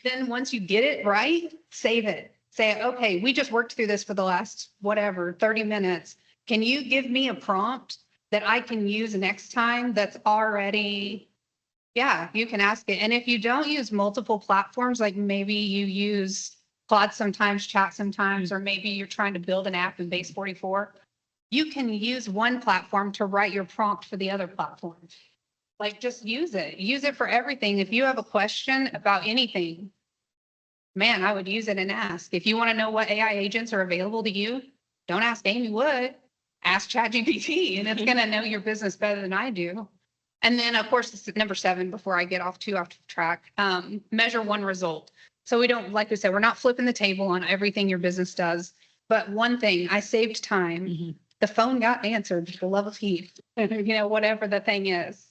Then once you get it right, save it. Say, okay, we just worked through this for the last, 30 minutes. Can you give me a prompt that I can use next time that's already, yeah, you can ask it. And if you don't use multiple platforms, like maybe you use Claude sometimes, Chat sometimes, or maybe you're trying to build an app in Base 44, you can use one platform to write your prompt for the other platform. Like just use it. Use it for everything. If you have a question about anything, man, I would use it and ask. If you want to know what AI agents are available to you, don't ask Amy Wood, ask ChatGPT, and it's going to know your business better than I do. And then, of course, this is number 7 before I get off track. Measure one result. So we don't, like we said, we're not flipping the table on everything your business does. But one thing, I saved time. Mhm. The phone got answered, the love of heat, whatever the thing is.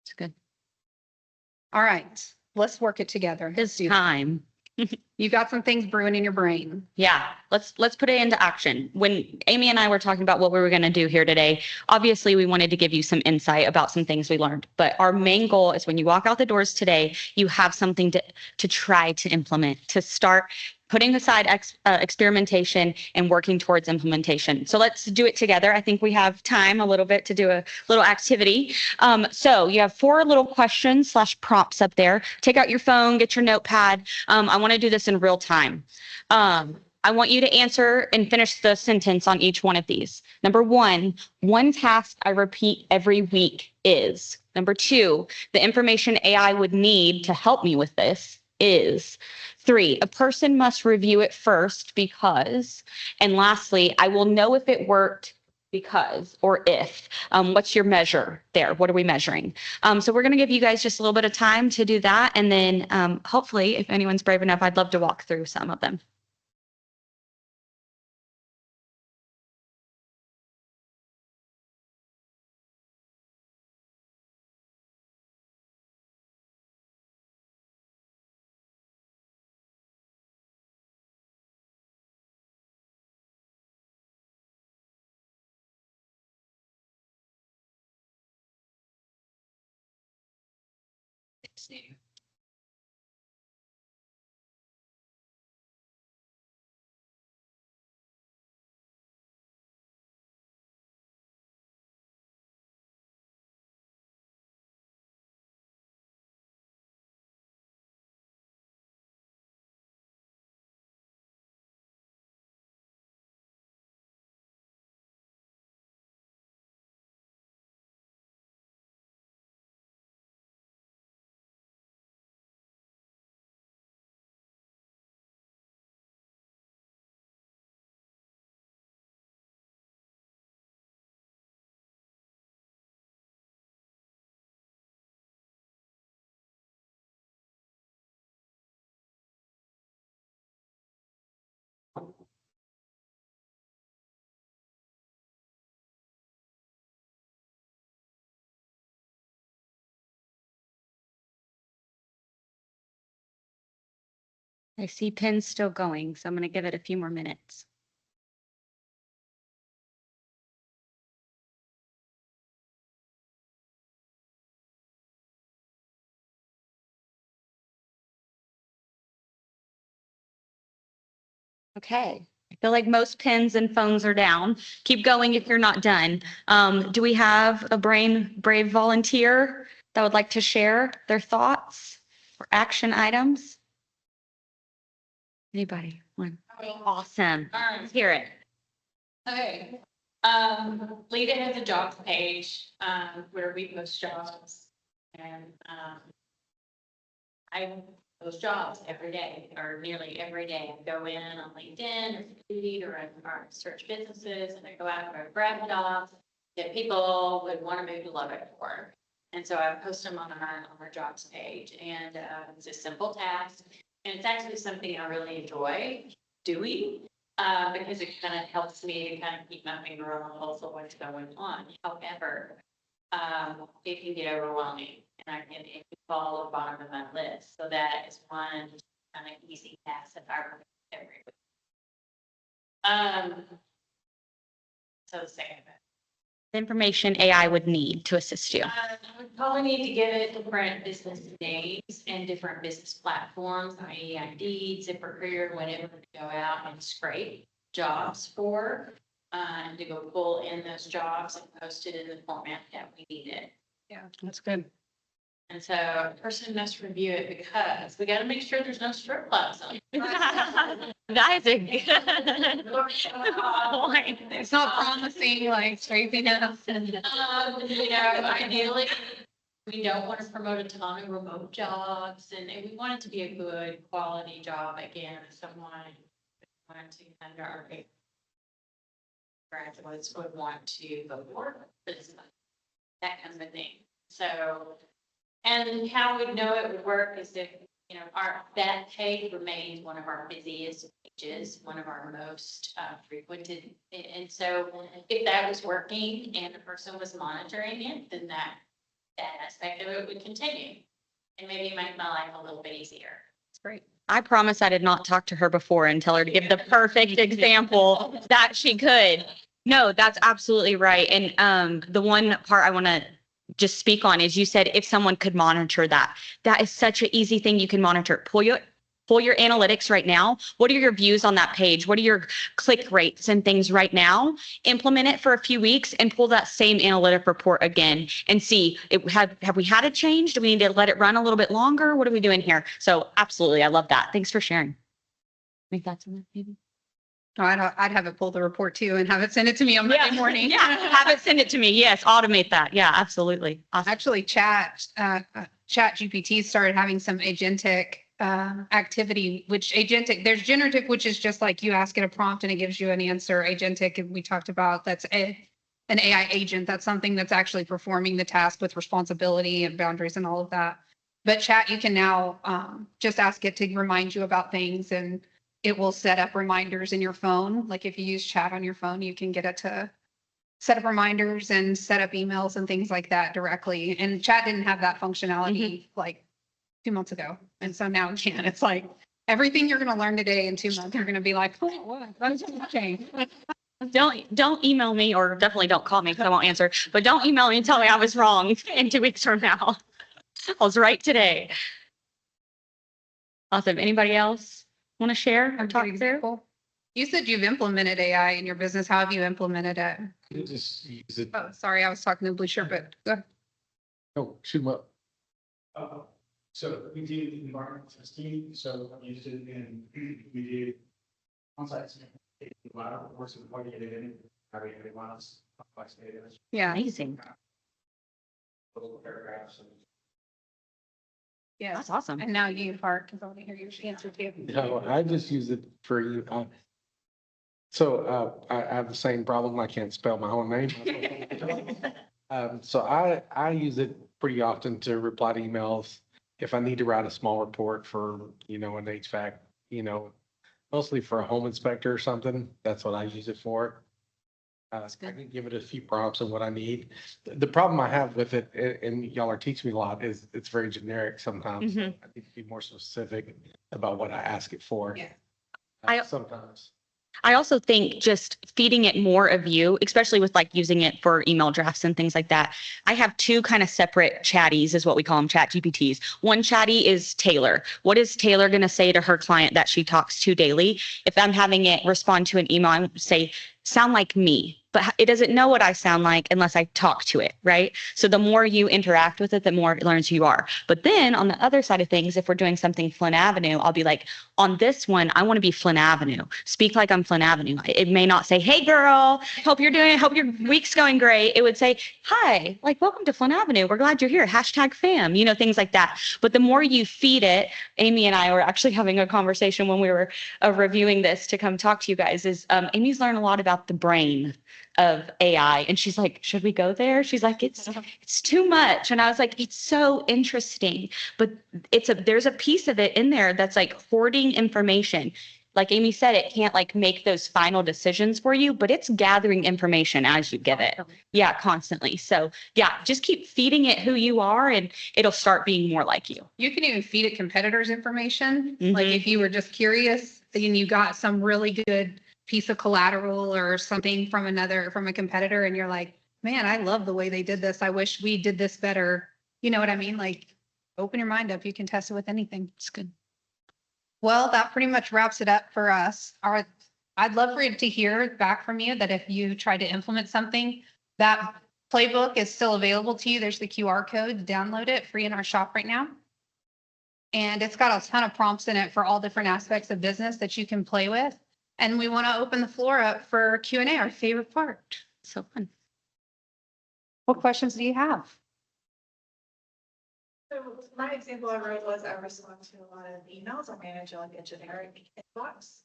It's good. All right, let's work it together. It's time. You got some things brewing in your brain. Yeah, let's put it into action. When Amy and I were talking about what we were going to do here today, obviously we wanted to give you some insight about some things we learned. But our main goal is when you walk out the doors today, you have something to try to implement, to start putting aside experimentation and working towards implementation. So let's do it together. I think we have time a little bit to do a little activity. So you have 4 little questions / prompts up there. Take out your phone, get your notepad. I want to do this in real time. I want you to answer and finish the sentence on each one of these. Number 1, one task I repeat every week is. Number 2, the information AI would need to help me with this is. 3, a person must review it first because. And lastly, I will know if it worked because or if. What's your measure there? What are we measuring? So we're going to give you guys just a little bit of time to do that. And then hopefully, if anyone's brave enough, I'd love to walk through some of them. I see pins still going, so I'm going to give it a few more minutes. Okay. I feel like most pins and phones are down. Keep going if you're not done. Do we have a brave volunteer that would like to share their thoughts or action items? Anybody? One. Awesome. Let's hear it. Okay. LinkedIn has a jobs page, where we post jobs and, I post jobs every day or nearly every day. I go in on LinkedIn or Indeed or I search businesses and I go out and I grab jobs that people would want to move to Lubbock for. And so I post them on our jobs page and, it's a simple task. And it's actually something I really enjoy doing. Because it kind of helps me to kind of keep my finger on the pulse of what's going on. However, it can get overwhelming and it can fall at the bottom of my list. So that is one kind of easy task that I remember every week. So the second bit. Information AI would need to assist you. I would probably need to give it different business names and different business platforms, i.e. Indeed, ZipRecruiter, whatever to go out and scrape jobs for, and to go pull in those jobs and post it in the format that we need it. Yeah, that's good. And so a person must review it because we got to make sure there's no strip clubs on it. That is a good point. It's not promising like scraping it up. Ideally, we don't want to promote a ton of remote jobs and we want it to be a good quality job again, someone want to under our graduates would want to go for this, that kind of thing. So, and how we know it would work is if, that page remains one of our busiest pages, one of our most frequented. And so if that was working and the person was monitoring it, then that aspect of it would continue and maybe make my life a little bit easier. It's great. I promise I did not talk to her before and tell her to give the perfect example that she could. No, that's absolutely right. And the one part I want to just speak on is you said if someone could monitor that. That is such an easy thing you can monitor. Pull your analytics right now. What are your views on that page? What are your click rates and things right now? Implement it for a few weeks and pull that same analytic report again and see have we had a change? Do we need to let it run a little bit longer? What are we doing here? So absolutely, I love that. Thanks for sharing. Any thoughts on that, maybe? No, I'd have it pull the report too and have it send it to me on Monday morning. Yeah, have it send it to me. Yes, automate that. Yeah, absolutely. Awesome. Actually, Chat GPT started having some agentic activity, which there's generative, which is just like you ask it a prompt and it gives you an answer. Agentic, we talked about, that's an AI agent. That's something that's actually performing the task with responsibility and boundaries and all of that. But Chat, you can now just ask it to remind you about things and it will set up reminders in your phone. Like if you use Chat on your phone, you can get it to set up reminders and set up emails and things like that directly. And Chat didn't have that functionality like 2 months ago. And so now it can. It's like everything you're going to learn today in 2 months, you're going to be like, oh, what? That's changed. Don't email me or definitely don't call me because I won't answer. But don't email me and tell me I was wrong in 2 weeks from now. I was right today. Awesome. Anybody else want to share or talk through? You said you've implemented AI in your business. How have you implemented it? You just use it. Oh, sorry, I was talking to the blue shirt, but go ahead. Oh, shoot 'em up. So we did environmental testing, so I used it and we did on-site. Works with what you did in, having a lot of complex data. Yeah. Amazing. Little paragraphs and. Yeah. That's awesome. And now you, Park, because I want to hear your answer too. No, I just use it for you. So I have the same problem. I can't spell my own name. So I use it pretty often to reply to emails. If I need to write a small report for, an HVAC, mostly for a home inspector or something, that's what I use it for. I can give it a few prompts on what I need. The problem I have with it, and y'all are teaching me a lot, is it's very generic sometimes. Mhm. I need to be more specific about what I ask it for. Yeah. Sometimes. I also think just feeding it more of you, especially with like using it for email drafts and things like that. I have two kind of separate chatties is what we call them, chat GPTs. One chatty is Taylor. What is Taylor going to say to her client that she talks to daily? If I'm having it respond to an email, I say, sound like me. but it doesn't know what I sound like unless I talk to it, right? So the more you interact with it, the more it learns who you are. But then on the other side of things, if we're doing something Flint Avenue, I'll be like, on this one, I want to be Flint Avenue. Speak like I'm Flint Avenue. It may not say, hey girl, hope you're doing it. Hope your week's going great. It would say, hi, like, welcome to Flint Avenue. We're glad you're here. #fam, things like that. But the more you feed it, Amy and I were actually having a conversation when we were reviewing this to come talk to you guys, is Amy's learned a lot about the brain of AI. And she's like, should we go there? She's like, it's too much. And I was like, it's so interesting. But there's a piece of it in there that's like hoarding information. Like Amy said, it can't like make those final decisions for you, but it's gathering information as you give it. Yeah, constantly. So yeah, just keep feeding it who you are and it'll start being more like you. You can even feed it competitors' information. Like Mhm. if you were just curious and you got some really good piece of collateral or something from a competitor, and you're like, man, I love the way they did this. I wish we did this better. You know what I mean? Like, open your mind up. You can test it with anything. It's good. Well, that pretty much wraps it up for us. I'd love for you to hear back from you that if you try to implement something, that playbook is still available to you. There's the QR code. Download it free in our shop right now. And it's got a ton of prompts in it for all different aspects of business that you can play with. And we want to open the floor up for Q&A, our favorite part. So fun. What questions do you have? So my example I wrote was I respond to a lot of emails. I manage like a generic inbox.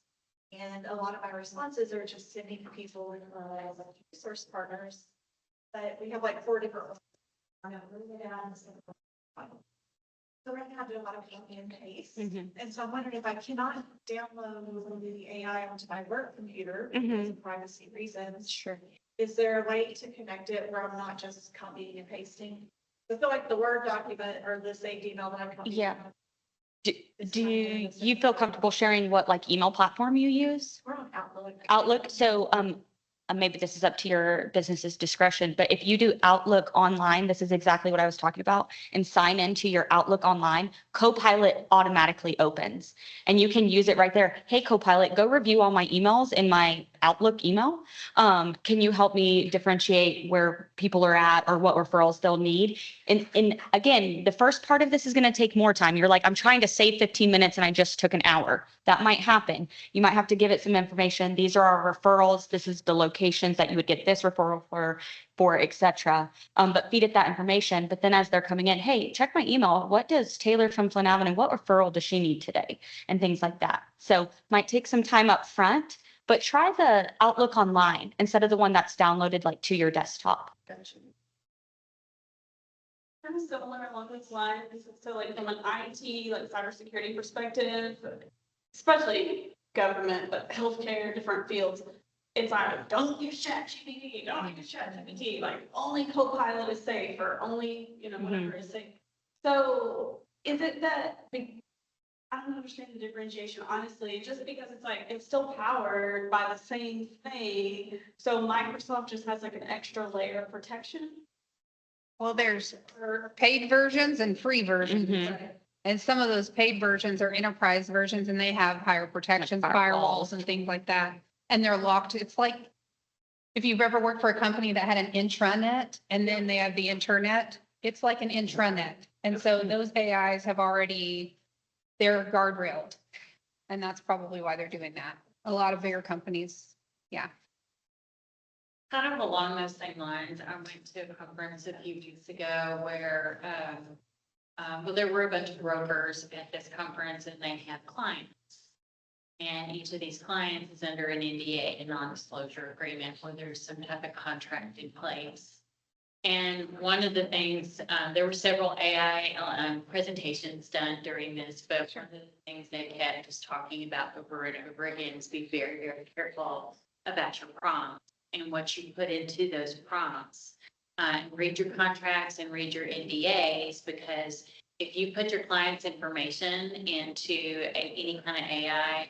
And a lot of my responses are just sending people like resource partners. But we have like 4 different. So right now I do a lot of copy and paste. And so I'm wondering if I cannot download the AI onto my work computer because of privacy reasons. Sure. Is there a way to connect it where I'm not just copying and pasting? I feel like the Word document or the saved email that I'm copying. Yeah. Do you feel comfortable sharing what like email platform you use? We're on Outlook. Outlook. So maybe this is up to your business's discretion, but if you do Outlook online, this is exactly what I was talking about, and sign into your Outlook online, Copilot automatically opens and you can use it right there. Hey, Copilot, go review all my emails in my Outlook email. Can you help me differentiate where people are at or what referrals they'll need? And again, the first part of this is going to take more time. You're like, I'm trying to save 15 minutes and I just took an hour. That might happen. You might have to give it some information. These are our referrals. This is the locations that you would get this referral for, etc. But feed it that information. But then as they're coming in, hey, check my email. What does Taylor from Flint Avenue, what referral does she need today? And things like that. So might take some time up front, but try the Outlook online instead of the one that's downloaded like to your desktop. Gotcha. Kind of similar along those lines. So like from an IT, like cybersecurity perspective, especially government, but healthcare, different fields, it's like, don't use ChatGPT, don't use ChatGPT, like only Copilot is safe or only, whatever is safe. So is it that, I don't understand the differentiation, honestly, just because it's like, it's still powered by the same thing. So Microsoft just has like an extra layer of protection. Well, there's paid versions and free versions. And some of those paid versions are enterprise versions and they have higher protections, Like firewalls and things like that. And they're locked. It's like if you've ever worked for a company that had an intranet and then they have the internet, it's like an intranet. And so those AIs have already, they're guardrailed. And that's probably why they're doing that. A lot of bigger companies, yeah. Kind of along those same lines, I went to a conference a few weeks ago where, well, there were a bunch of brokers at this conference and they had clients. And each of these clients is under an NDA, a non-disclosure agreement, where there's some type of contract in place. And one of the things, there were several AI presentations done during this, but one of the things they kept just talking about over and over again is be very, very careful about your prompts and what you put into those prompts. Read your contracts and read your NDAs, because if you put your client's information into any kind of AI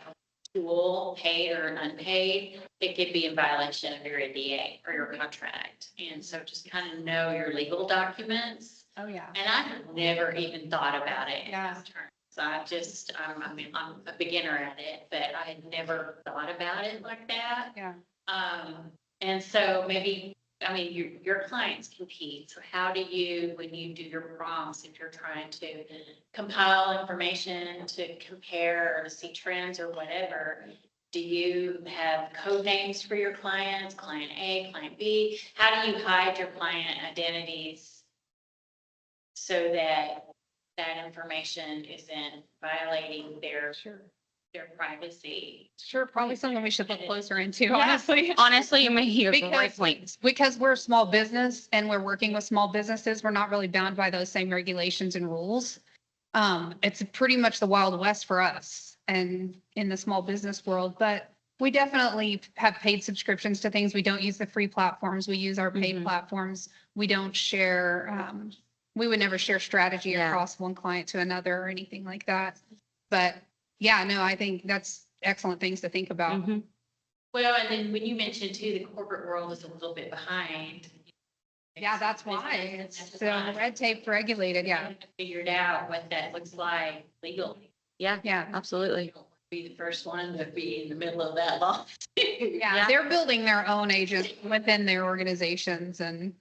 tool, paid or unpaid, it could be in violation of your NDA or your contract. And so just kind of know your legal documents. Oh, yeah. And I have never even thought about it in Yeah. those terms. So I'm a beginner at it, but I had never thought about it like that. Yeah. And so maybe, I mean, your clients compete. So how do you, when you do your prompts, if you're trying to compile information to compare or to see trends or whatever, do you have code names for your clients, client A, client B? How do you hide your client identities so that that information isn't violating their privacy? Sure, probably something we should look closer into, Yeah. honestly. Honestly, you may hear great Because, points. because we're a small business and we're working with small businesses, we're not really bound by those same regulations and rules. It's pretty much the Wild West for us and in the small business world, but we definitely have paid subscriptions to things. We don't use the free platforms. We use our paid Mhm. platforms. We don't share, we would never share strategy Yeah. across one client to another or anything like that. But yeah, no, I think that's excellent things to think about. Mhm. Well, and then when you mentioned too, the corporate world is a little bit behind. Yeah, that's why it's so red tape regulated. Yeah. Figured out what that looks like legally. Yeah, Yeah. absolutely. Be the first one to be in the middle of that law. Yeah, Yeah. they're building their own agents within their organizations and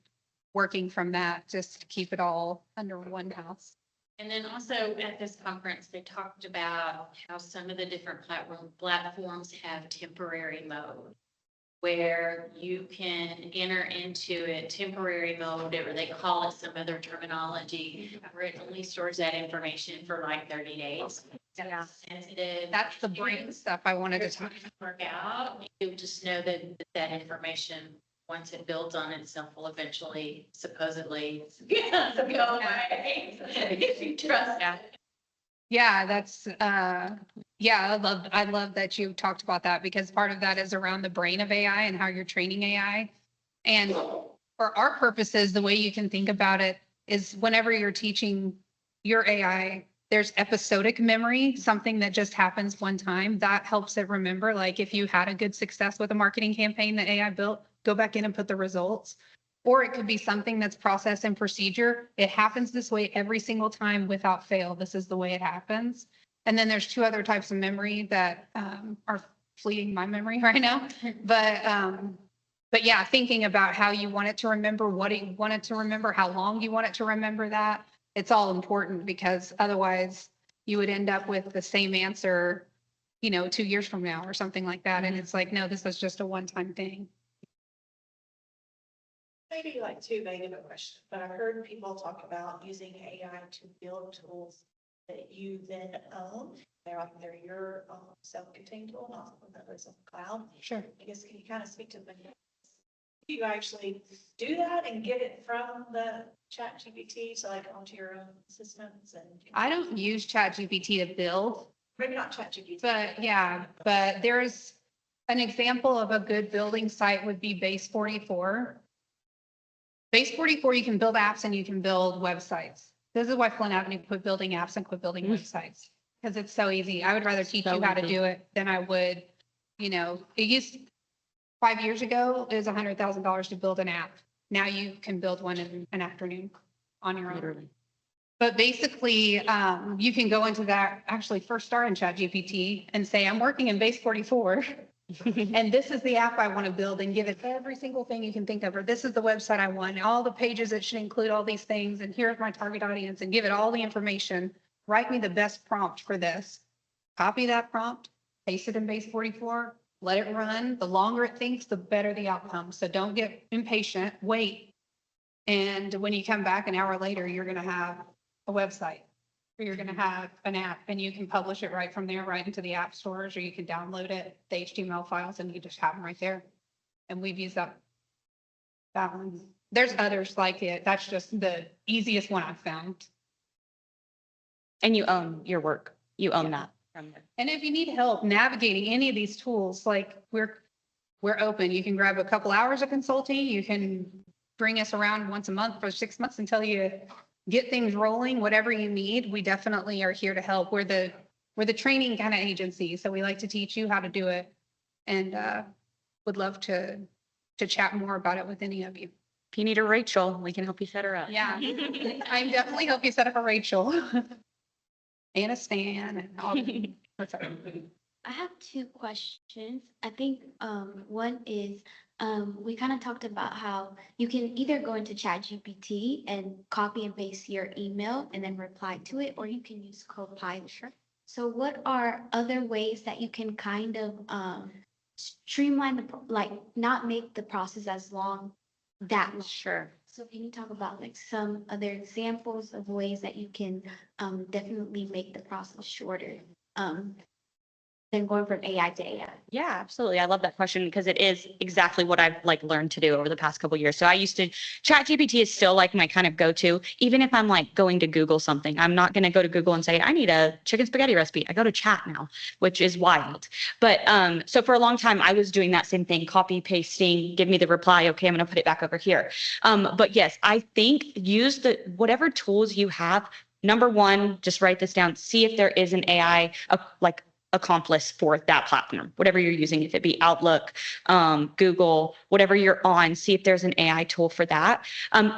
working from that just to keep it all under one house. And then also at this conference, they talked about how some of the different platforms have temporary mode, where you can enter into a temporary mode, or they call it some other terminology, where it only stores that information for like 30 days. Yeah. Sensitive. That's the brain stuff I wanted to talk about. Work out, you just know that that information, once it builds on itself, will eventually supposedly go away. If you trust Yeah. it. Yeah, that's, yeah, I love that you talked about that because part of that is around the brain of AI and how you're training AI. And for our purposes, the way you can think about it is whenever you're teaching your AI, there's episodic memory, something that just happens one time that helps it remember. Like if you had a good success with a marketing campaign that AI built, go back in and put the results. Or it could be something that's process and procedure. It happens this way every single time without fail. This is the way it happens. And then there's two other types of memory that are fleeing my memory right now. But yeah, thinking about how you want it to remember, what you want it to remember, how long you want it to remember that, it's all important because otherwise you would end up with the same answer, 2 years from now or something like that. And it's like, no, this is just a one-time thing. Maybe like too vague of a question, but I've heard people talk about using AI to build tools that you then own. They're your self-contained tool, not something that lives on the cloud. Sure. I guess, can you kind of speak to the, do you actually do that and get it from the chat GPT to like onto your own systems and? I don't use ChatGPT to build. Maybe not chat GPT. But yeah, but there's an example of a good building site would be Base 44. Base 44, you can build apps and you can build websites. This is why Flint Avenue quit building apps and quit building websites. Because it's so easy. I would rather teach you how to do it than I would, it used 5 years ago, it was $100,000 to build an app. Now you can build one in an afternoon on your own. Literally. But basically, you can go into that, actually first start in ChatGPT and say, I'm working in Base 44. And this is the app I want to build and give it every single thing you can think of, or this is the website I want, all the pages that should include all these things, and here's my target audience, and give it all the information. Write me the best prompt for this. Copy that prompt, paste it in Base 44, let it run. The longer it thinks, the better the outcome. So don't get impatient, wait. And when you come back an hour later, you're going to have a website. Or you're going to have an app and you can publish it right from there, right into the app stores, or you can download it, the HTML files, and you just have them right there. And we've used that one. There's others like it. That's just the easiest one I've found. And you own your work. You own that from there. And if you need help navigating any of these tools, like we're open. You can grab a couple hours of consulting. You can bring us around once a month for 6 months until you get things rolling, whatever you need. We definitely are here to help. We're the training kind of agency. So we like to teach you how to do it and would love to chat more about it with any of you. If you need a Rachel, we can help you set her up. Yeah, I definitely hope you set up a Rachel and a Stan and all. What's up? I have two questions. I think one is we kind of talked about how you can either go into ChatGPT and copy and paste your email and then reply to it, or you can use Copilot. So what are other ways that you can kind of streamline like not make the process as long that long? Sure. So can you talk about like some other examples of ways that you can definitely make the process shorter than going from AI to AI? Yeah, absolutely. I love that question because it is exactly what I've like learned to do over the past couple of years. So I used to ChatGPT is still like my kind of go-to, even if I'm like going to Google something. I'm not going to go to Google and say, I need a chicken spaghetti recipe. I go to chat now, which is wild. But so for a long time, I was doing that same thing, copy pasting, give me the reply. Okay, I'm going to put it back over here. But yes, I think use the whatever tools you have. Number one, just write this down. See if there is an AI like accomplice for that platform, whatever you're using, if it be Outlook, Google, whatever you're on, see if there's an AI tool for that.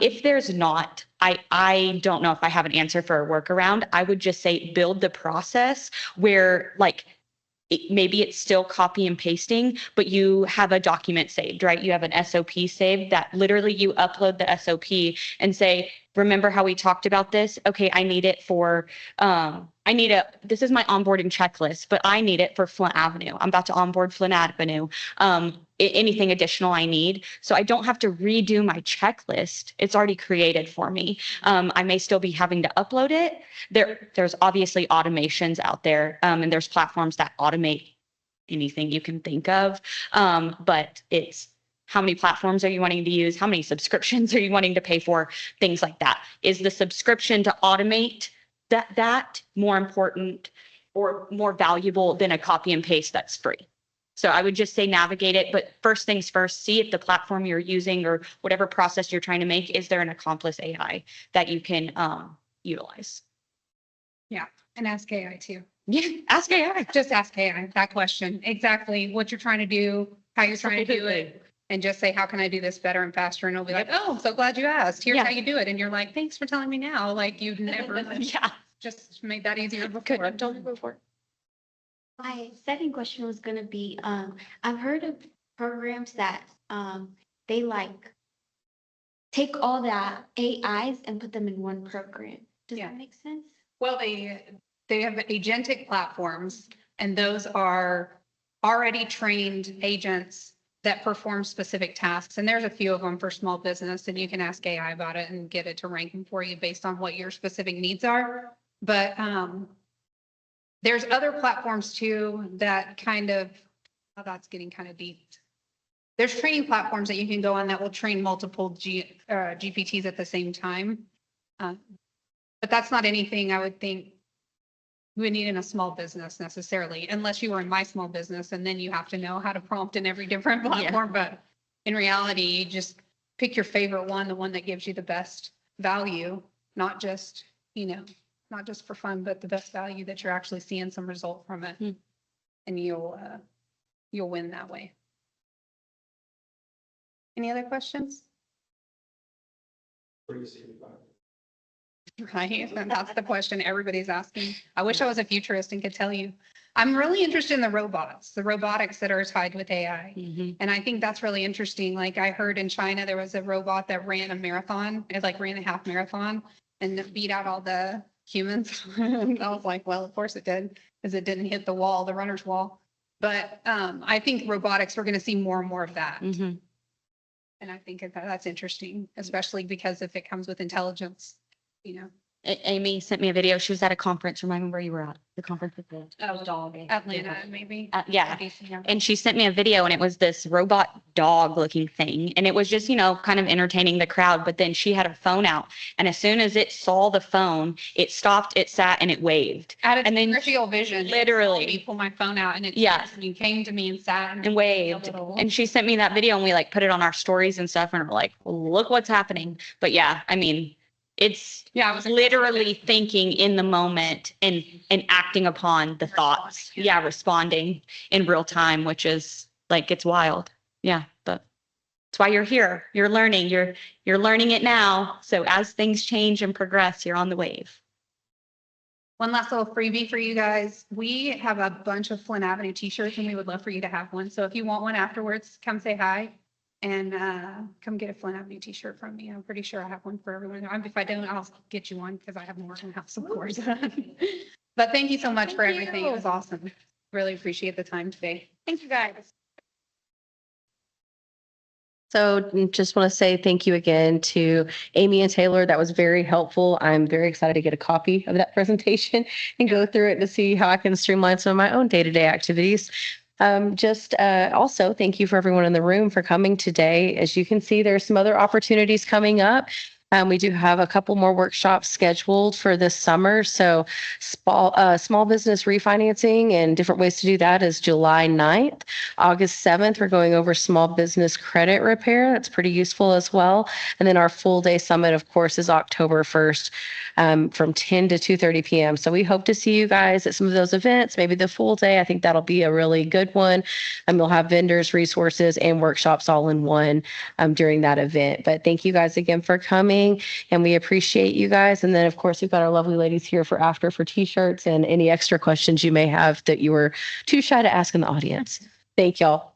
If there's not, I don't know if I have an answer for a workaround. I would just say build the process where like maybe it's still copy and pasting, but you have a document saved, right? You have an SOP saved that literally you upload the SOP and say, remember how we talked about this? Okay, I need it for, this is my onboarding checklist, but I need it for Flint Avenue. I'm about to onboard Flint Avenue. Anything additional I need. So I don't have to redo my checklist. It's already created for me. I may still be having to upload it. There's obviously automations out there, and there's platforms that automate anything you can think of. But it's how many platforms are you wanting to use? How many subscriptions are you wanting to pay for? Things like that. Is the subscription to automate that more important or more valuable than a copy and paste that's free? So I would just say navigate it, but first things first, see if the platform you're using or whatever process you're trying to make, is there an accomplice AI that you can utilize? Yeah, and ask AI too. Yeah, ask AI. Just ask AI that question, exactly what you're trying to do, how you're trying to do it. And just say, how can I do this better and faster? And it'll be like, oh, so glad you asked. Here's Yeah. how you do it. And you're like, thanks for telling me now. Like you'd never Yeah. just made that easier before. Good. Don't go for it. My second question was gonna be, I've heard of programs that they like take all the AIs and put them in one program. Does Yeah. that make sense? Well, they have agentic platforms, and those are already trained agents that perform specific tasks. And there's a few of them for small business, and you can ask AI about it and get it to rank them for you based on what your specific needs are. But there's other platforms too that kind of, oh, that's getting kind of deep. There's training platforms that you can go on that will train multiple GPTs at the same time. But that's not anything I would think you would need in a small business necessarily, unless you were in my small business, and then you have to know how to prompt in every different platform. But in reality, just pick your favorite one, the one that gives you the best value, not just, not just for fun, but the best value that you're actually seeing some result from it. And you'll win that way. Any other questions? Right, and that's the question everybody's asking. I wish I was a futurist and could tell you. I'm really interested in the robotics that are tied with AI. And I think that's really interesting. Like I heard in China, there was a robot that ran a marathon. It like ran a half marathon and beat out all the humans. And I was like, well, of course it did, because it didn't hit the wall, the runner's wall. But I think robotics, we're going to see more and more of that. And I think that's interesting, especially because if it comes with intelligence, Amy sent me a video. She was at a conference. Remind me where you were at. The conference with the dog. Atlanta, maybe. Yeah. And she sent me a video, and it was this robot dog looking thing. And it was just, kind of entertaining the crowd. But then she had her phone out. And as soon as it saw the phone, it stopped, it sat, and it waved. And then peripheral vision. Literally. Me pull my phone out, and it came to me and sat and waved. And she sent me that video, and we like put it on our stories and stuff. And we're like, well, look what's happening. But yeah, I mean, I was literally thinking in the moment and acting upon the thoughts. Yeah, responding in real time, which is like, it's wild. Yeah, but that's why you're here. You're learning. You're learning it now. So as things change and progress, you're on the wave. One last little freebie for you guys. We have a bunch of Flint Avenue t-shirts, and we would love for you to have one. So if you want one afterwards, come say hi. And come get a Flint Avenue t-shirt from me. I'm pretty sure I have one for everyone. If I don't, I'll get you one because I have more in the house, of course. But thank you so much for Thank everything. you. It was awesome. Really appreciate the time today. Thank you, guys. So just want to say thank you again to Amy and Taylor. That was very helpful. I'm very excited to get a copy of that presentation and go through it to see how I can streamline some of my own day-to-day activities. Also, thank you for everyone in the room for coming today. As you can see, there's some other opportunities coming up. We do have a couple more workshops scheduled for this summer. So small business refinancing and different ways to do that is July 9th. August 7th, we're going over small business credit repair. That's pretty useful as well. And then our full day summit, of course, is October 1st from 10 to 2:30 p.m. So we hope to see you guys at some of those events, maybe the full day. I think that'll be a really good one. And we'll have vendors, resources, and workshops all in one during that event. But thank you guys again for coming. And we appreciate you guys. And then, of course, we've got our lovely ladies here for after for t-shirts and any extra questions you may have that you were too shy to ask in the audience. Thank y'all.